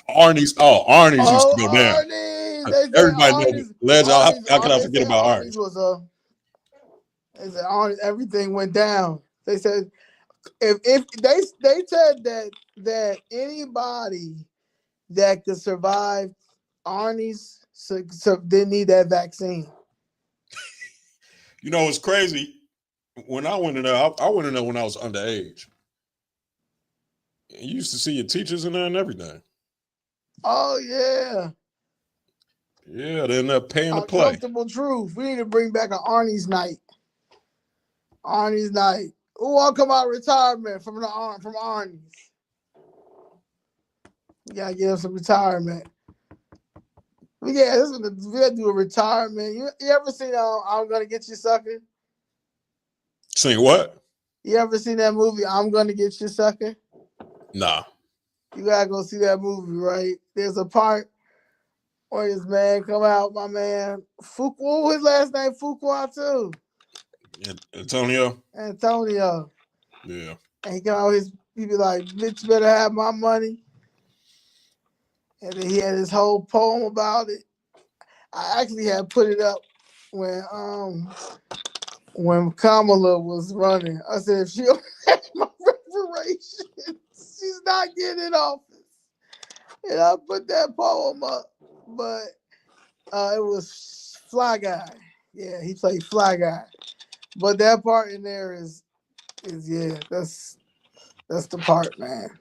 Arnie's used to go down. Arnie's. They say Everybody know Arnie's. Legend. How can I They forget say about Arnie's Arnie's? was a. They said Arnie's. Everything went down. They said if they said that anybody that could survive Arnie's didn't need that vaccine. You know, it's crazy. When I went in there, I went in there when I was underage. You used to see your teachers in there and everything. Oh yeah. Yeah, they're in there paying to play. Uncomfortable truth. We need to bring back an Arnie's night. Arnie's night. Who want to come out of retirement from Arnie's? We gotta get him some retirement. We gotta do a retirement. You ever seen I'm Gonna Get You Sucker? Sing what? You ever seen that movie I'm Gonna Get You Sucker? Nah. You gotta go see that movie, right? There's a part where this man come out, my man Fuqa. What was his last name? Fuqa too. Antonio. Yeah. And he come out, he be like, "Bitch, better have my money." And then he had his whole poem about it. I actually had put it up when Kamala was running. I said, if she don't have my reparations, she's not getting in office. And I put that poem up. But it was Fly Guy. Yeah, he played Fly Guy. But that part in there is yeah, that's the part, man.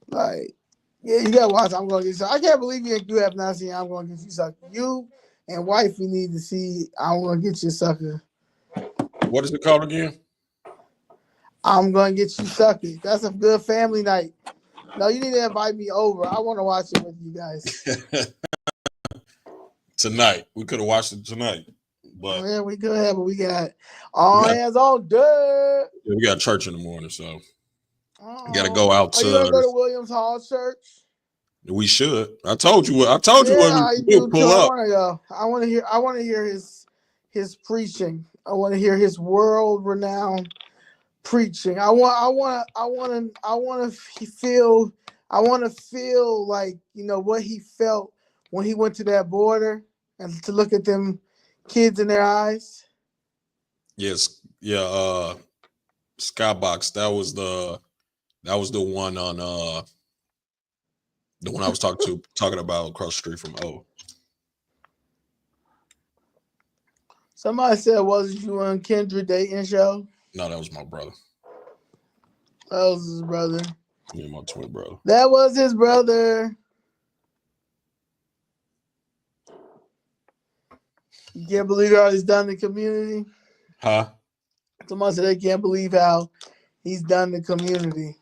Like, yeah, you gotta watch I'm Gonna Get You. I can't believe you have not seen I'm Gonna Get You Sucker. You and wifey need to see I'm Gonna Get You Sucker. What is it called again? I'm Gonna Get You Sucker. That's a good family night. No, you need to invite me over. I want to watch it with you guys. Tonight. We could have watched it tonight. But yeah, we could have, but we got all hands on deck. Yeah, we got church in the morning, so we got to go out to. Are you gonna go to Williams Hall Church? We should. I told you what I we do pull too. up. I want to go. I want to hear his preaching. I want to hear his world renowned preaching. I want to feel like, what he felt when he went to that border and to look at them kids in their eyes. Yes, yeah. Skybox. That was the one on the one I was talking about across the street from O. Somebody said, wasn't you on Kendra dating show? No, that was my brother. That was his brother. Me and my twin brother. That was his brother. You can't believe how he's done the community? Huh? Somebody said they can't believe how he's done the community.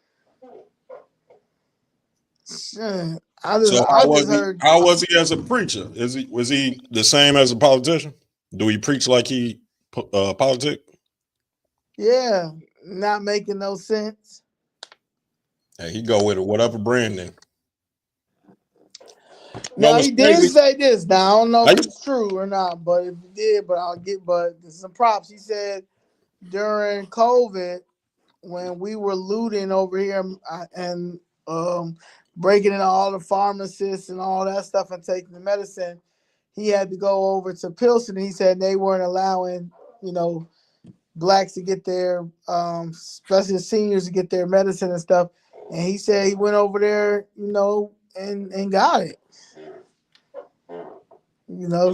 Shit. How was he as a preacher? Was he the same as a politician? Do he preach like he politic? Yeah, not making no sense. Hey, he go with whatever branding. Now he did say this. Now I don't know if it's true or not, but if he did, but there's some props. He said during COVID, when we were looting over here and breaking into all the pharmacists and all that stuff and taking the medicine, he had to go over to Pilsen. He said they weren't allowing, blacks to get their, especially seniors, to get their medicine and stuff. And he said he went over there, and got it.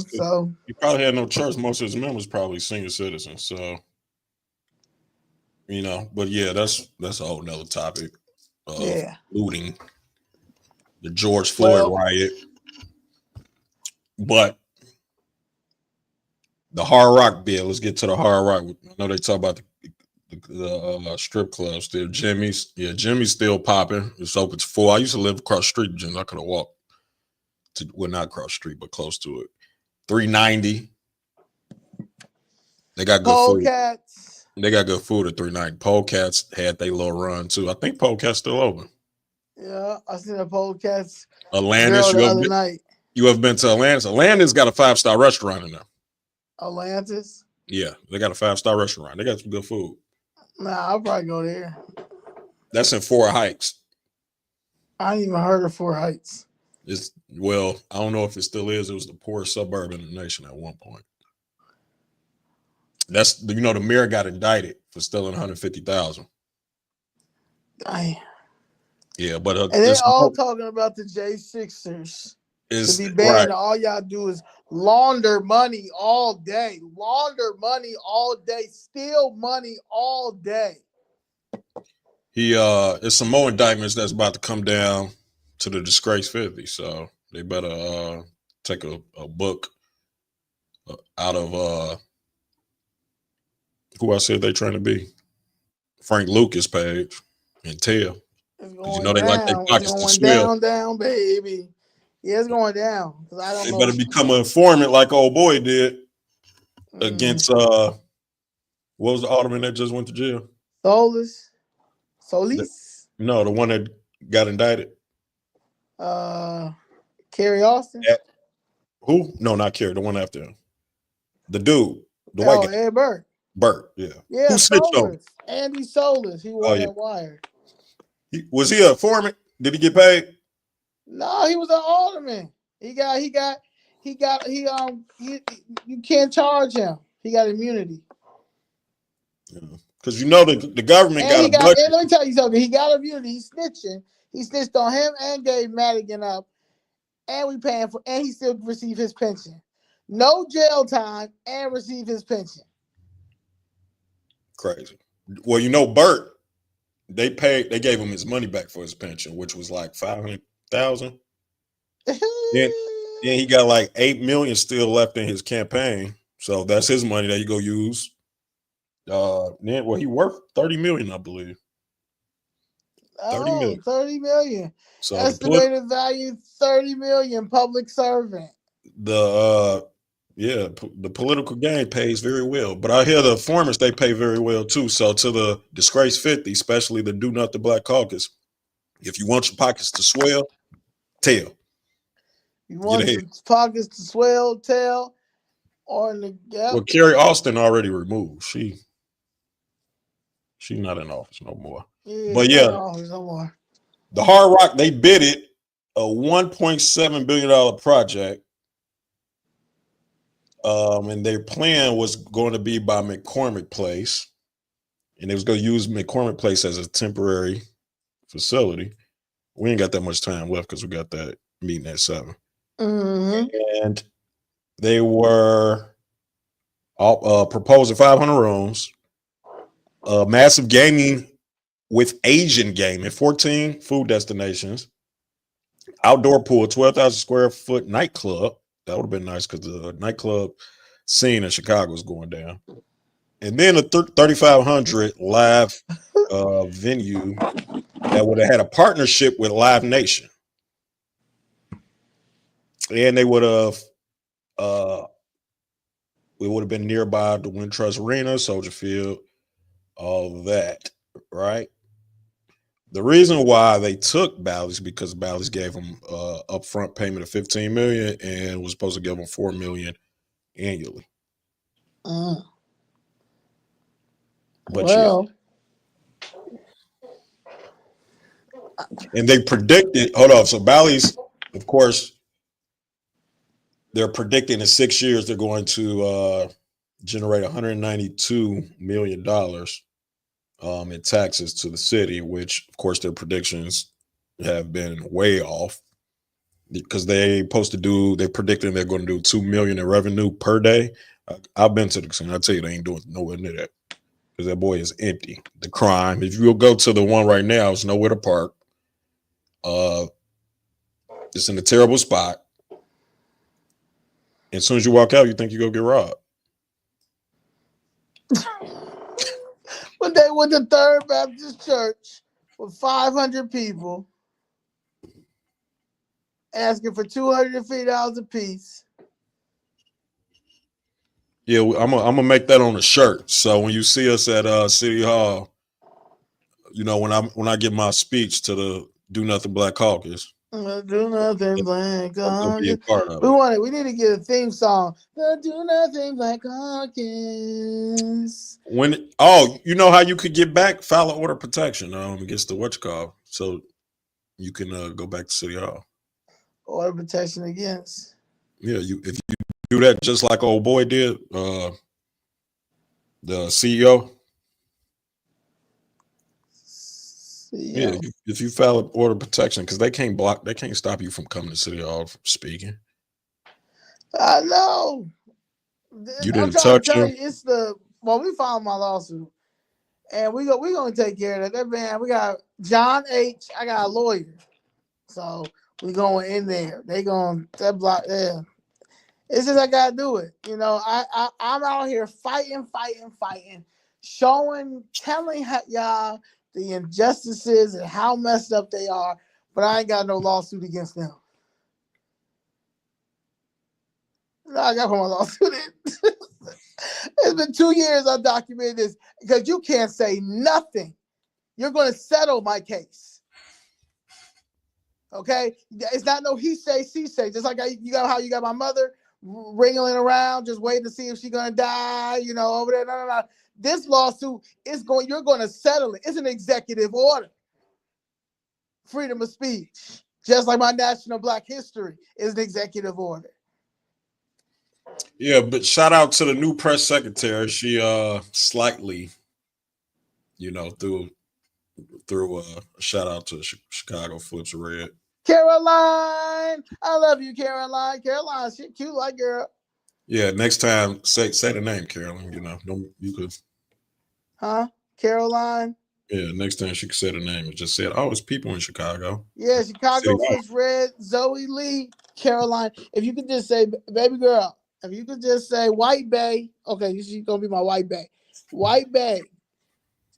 So He probably had no choice. Most of his members probably senior citizens. So, but yeah, that's a whole nother topic of yeah. looting, the George Floyd Well, riot. But the Hard Rock bill, let's get to the Hard Rock. I know they talk about the strip club still. Jimmy's still popping. It's open to 4. I used to live across the street, Jim. I could have walked to, well, not across the street, but close to it. 390. They got good food. Polecats. They got good food at 390. Polecats had their little run too. I think Polecats still open. Yeah, I seen a Polecats Atlantis, girl the other night. You ever been to Atlantis? Atlantis got a 5-star restaurant in there. Atlantis? Yeah, they got a 5-star restaurant. They got some good food. Nah, I'll probably go there. That's in Fort Heights. I ain't even heard of Fort Heights. I don't know if it still is. It was the poorest suburb in the nation at one point. That's the mayor got indicted for stealing $150,000. Yeah, but and they all talking about the J6ers to be banned. Right. All y'all do is launder money all day, steal money all day. It's some more indictments that's about to come down to the disgrace 50. So they better take a book out of who I said they trying to be, Frank Lucas page and tell. Because they like their pockets to swell. Down, baby. Yeah, it's going down. They better become an informant like old boy did against what was the alderman that just went to jail? Solis? No, the one that got indicted. Kerry Austin? Who? No, not Kerry. The one after him. The dude. The white guy. Ed Burt. Burt, yeah. Yeah, who snitched on him? Andy Solis. He won that wire. Was he a foreman? Did he get paid? No, he was an alderman. You can't charge him. He got immunity. Because the government got a budget. And let me tell you something. He got immunity. He's snitching. He snitched on him and gave Madigan up. And we paying for, and he still receive his pension. No jail time and receive his pension. Crazy. Well, Burt, they gave him his money back for his pension, which was like $500,000. then he got like $8 million still left in his campaign, so that's his money that you go use. He worth $30 million, I believe. $30 million. So estimated value $30 million. Public servant. The political game pays very well, but I hear the informants, they pay very well too. So to the disgrace 50, especially the Do Nothing Black Caucus, if you want your pockets to swell, tell. You want your pockets to swell, tell, or in the gap. Well, Kerry Austin already removed. She's not in office no more. Yeah, but no more. The Hard Rock, they bid it a $1.7 billion project. And their plan was going to be by McCormick Place, and they was going to use McCormick Place as a temporary facility. We ain't got that much time left because we got that meeting at 7. Mm-hmm. And they were proposing 500 rooms, massive gaming with Asian gaming, 14 food destinations, outdoor pool, 12,000 square foot nightclub. That would have been nice because the nightclub scene in Chicago is going down. And then a 3,500 live venue that would have had a partnership with Live Nation. And they would have, we would have been nearby the Wintrust Arena, Soldier Field, all of that, right? The reason why they took Bally's because Bally's gave them upfront payment of $15 million and was supposed to give them $4 million annually. But and they predicted. Hold on. So Bally's, of course, they're predicting in 6 years they're going to generate $192 million. in taxes to the city, which of course their predictions have been way off because they're predicting they're going to do 2 million in revenue per day. I've been to the casino. I tell you, they ain't doing nowhere near that because that boy is empty. The crime. If you'll go to the one right now, it's nowhere to park. It's in a terrible spot. And as soon as you walk out, you think you go get robbed. When they went to Third Baptist Church with 500 people asking for $250 a piece. Yeah, I'm gonna make that on a shirt. So when you see us at City Hall, you know when I give my speech to the Do Nothing Black Caucus, Do nothing black be a caucus. part of it. We need to get a theme song. The Do Nothing Black Caucus. You know how you could get back file an order of protection against the whatchamacallit, so you can go back to City Hall. Order protection against. Yeah, if you do that just like old boy did, the CEO. Yeah, if you file an order of protection, because they can't stop you from coming to City Hall from speaking. I know. You didn't touch him. We filed my lawsuit, and we gonna take care of that. Man, we got John H. I got a lawyer, so we going in there. They going that block there. It's just I gotta do it. You know, I'm out here fighting, telling y'all the injustices and how messed up they are, but I ain't got no lawsuit against them. No, I got my lawsuit in. It's been 2 years I documented this because you can't say nothing. You're going to settle my case. Okay? It's not no he say, she say. Just like you got my mother wriggling around, just waiting to see if she's going to die, over there. No. This lawsuit you're going to settle it. It's an executive order. Freedom of speech. Just like my National Black History is an executive order. Yeah, but shout out to the new press secretary. She slightly, threw a shout out to Chicago Flips Red. Caroline, I love you, Caroline. Caroline, she cute like girl. Yeah, next time say the name, Carolyn. You could. Huh, Caroline? Yeah, next time she could say the name and just said, "Oh, it's people in Chicago." Yeah, Chicago Flips Red, Zoe Lee, Caroline. If you could just say, baby girl, if you could just say White Bay, okay, she's gonna be my White Bay. White Bay,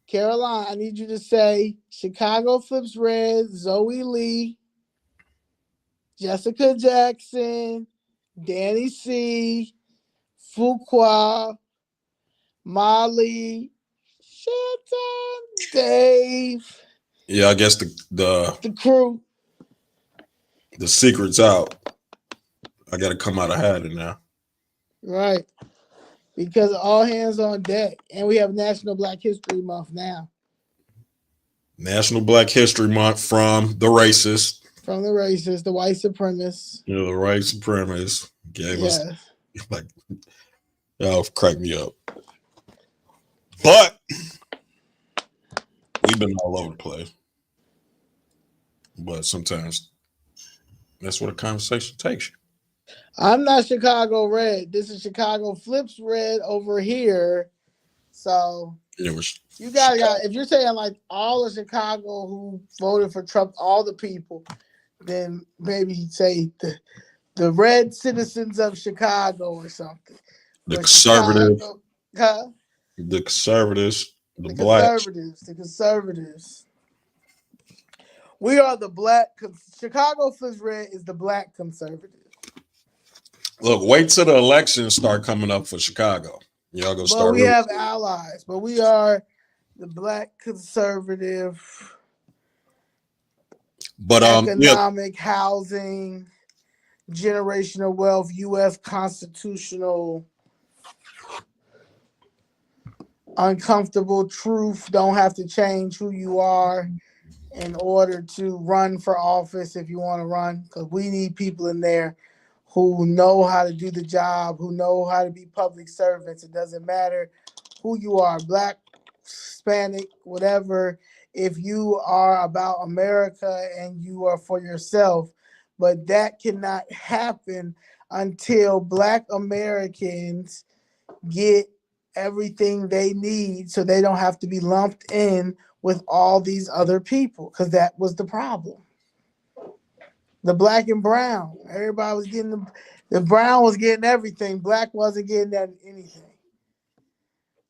Caroline, I need you to say Chicago Flips Red, Zoe Lee, Jessica Jackson, Danny C, Fuqa, Molly, Shelton, Dave. Yeah, I guess the crew. The secret's out. I got to come out of hiding now. Right. Because all hands on deck. And we have National Black History Month now. National Black History Month from the racists. From the racists, the white supremacists. The white supremacists gave us, y'all crack me up. But we've been all over the place. But sometimes that's what a conversation takes you. I'm not Chicago Red. This is Chicago Flips Red over here. So you guys got, if you're saying like all of Chicago who voted for Trump, all the people, then maybe say the red citizens of Chicago or something. The conservatives, the conservatives, the blacks. The conservatives. We are the black. Chicago Flips Red is the black conservative. Look, wait till the elections start coming up for Chicago. Y'all gonna start. We have allies, but we are the black conservative. But economic, housing, generational wealth, U.S. constitutional, uncomfortable truth. Don't have to change who you are in order to run for office if you want to run, because we need people in there who know how to do the job, who know how to be public servants. It doesn't matter who you are, black, Hispanic, whatever, if you are about America and you are for yourself. But that cannot happen until Black Americans get everything they need so they don't have to be lumped in with all these other people, because that was the problem. The Black and brown, everybody was getting the brown was getting everything, Black wasn't getting that anything.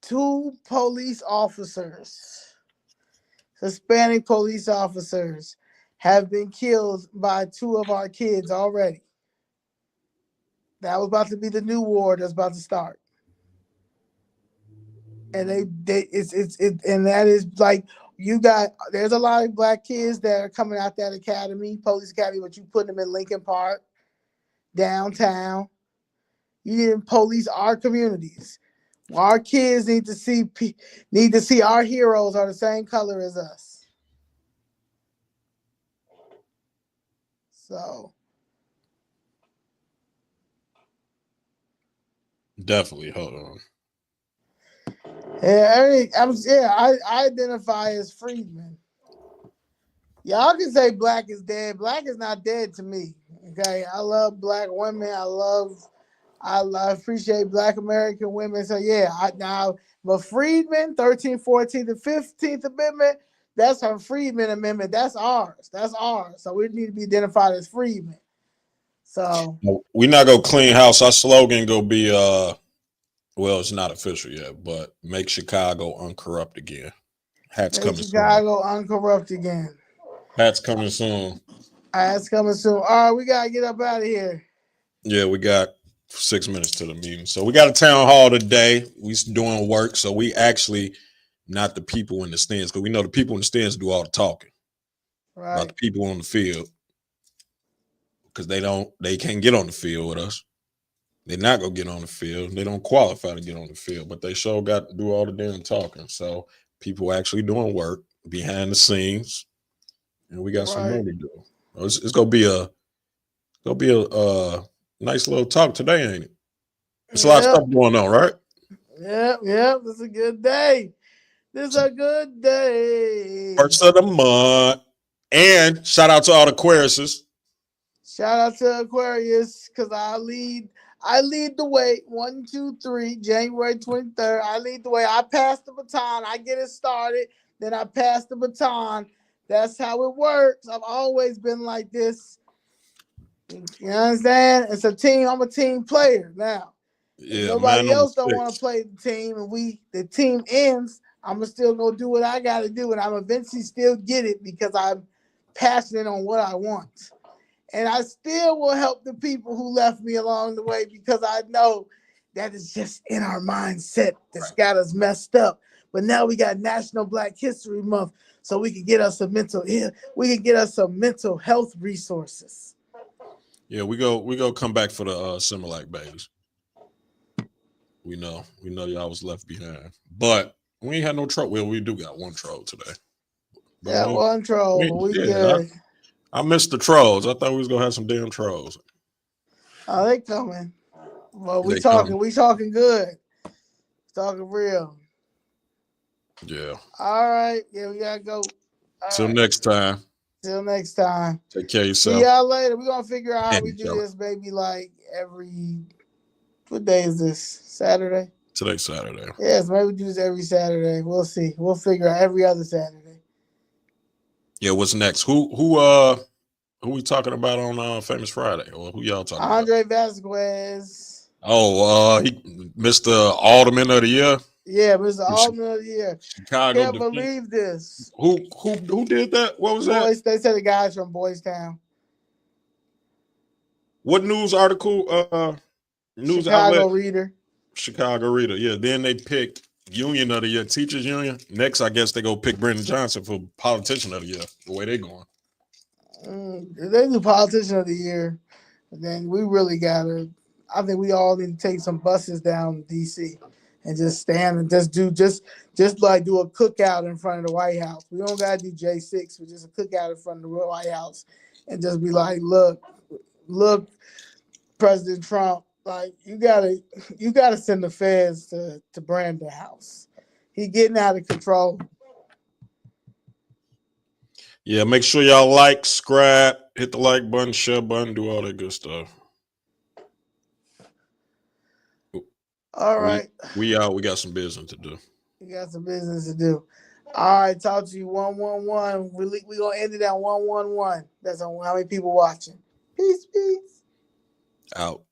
2 police officers, Hispanic police officers, have been killed by 2 of our kids already. That was about to be the new war that's about to start. And and that is like, there's a lot of Black kids that are coming out that academy, police academy, but you put them in Lincoln Park, downtown. You need to police our communities. Our kids need to see our heroes are the same color as us. So Definitely. Hold on. I identify as freedman. Y'all can say Black is dead. Black is not dead to me. Okay, I love Black women. I appreciate Black American women. So yeah, but Freedmen, 13th, 14th, and 15th Amendment, that's her Freedmen Amendment. That's ours. That's ours. So we need to be identified as freedmen. So we not gonna clean house. Our slogan gonna be well, it's not official yet, but make Chicago uncorrupt again. Hats make coming Chicago soon. uncorrupt again. Hats coming soon. That's coming soon. All right, we gotta get up out of here. Yeah, we got 6 minutes to the meeting. So we got a town hall today. We doing work. So we actually not the people in the stands, because we know the people in the stands do all the talking. Right. About the people on the field. Because they can't get on the field with us. They're not gonna get on the field. They don't qualify to get on the field, but they sure got to do all the damn talking. So people actually doing work behind the scenes, and we got some more to do. It's gonna be a nice little talk today, ain't it? There's a lot of stuff going on, right? Yep. This is a good day. This is a good day. First of the month. And shout out to all the Aquariuses. Shout out to Aquarius, because I lead the way. 1, 2, 3, January 23rd. I lead the way. I pass the baton. I get it started. Then I pass the baton. That's how it works. I've always been like this. You understand? It's a team. I'm a team player now. If nobody else don't want to play the team and the team ends, I'm still gonna do what I gotta do, and I'm eventually still get it because I'm passionate on what I want. And I still will help the people who left me along the way, because I know that is just in our mindset that's got us messed up. But now we got National Black History Month, so we can get us some mental health resources. Yeah, we go come back for the Similac babies. We know y'all was left behind, but we ain't had no troll. Well, we do got one troll today. But one troll. We good. I missed the trolls. I thought we was gonna have some damn trolls. Oh, they coming. Well, we talking good. Talking real. Yeah. All right. Yeah, we gotta go. Till next time. Till next time. Take care of yourself. See y'all later. We're gonna figure out how we do this, maybe like what day is this? Saturday? Today's Saturday. Yes, maybe we do this every Saturday. We'll see. We'll figure out every other Saturday. Yeah, what's next? Who we talking about on Famous Friday? Or who y'all talking Andre about? Vasquez. Oh, he Mr. Alderman of the Year. Yeah, Mr. Alderman of the Year. Chicago. Can't believe this. Who did that? What was that? They said the guys from Boys Town. What news article? News Chicago outlet? Reader. Chicago Reader. Yeah. Then they picked Union of the Year, Teachers Union. Next, I guess they go pick Brendan Johnson for Politician of the Year. The way they going. They do Politician of the Year. Then we really gotta. I think we all need to take some buses down to DC and just stand and just do a cookout in front of the White House. We don't gotta do J6, but just a cookout in front of the White House and just be like, look, President Trump, like you gotta send the feds to Brandon House. He getting out of control. Yeah, make sure y'all like, subscribe, hit the like button, share button, do all that good stuff. All right. We out. We got some business to do. We got some business to do. All right, talk to you 111. We gonna end it at 111. That's on how many people watching. Peace. Out.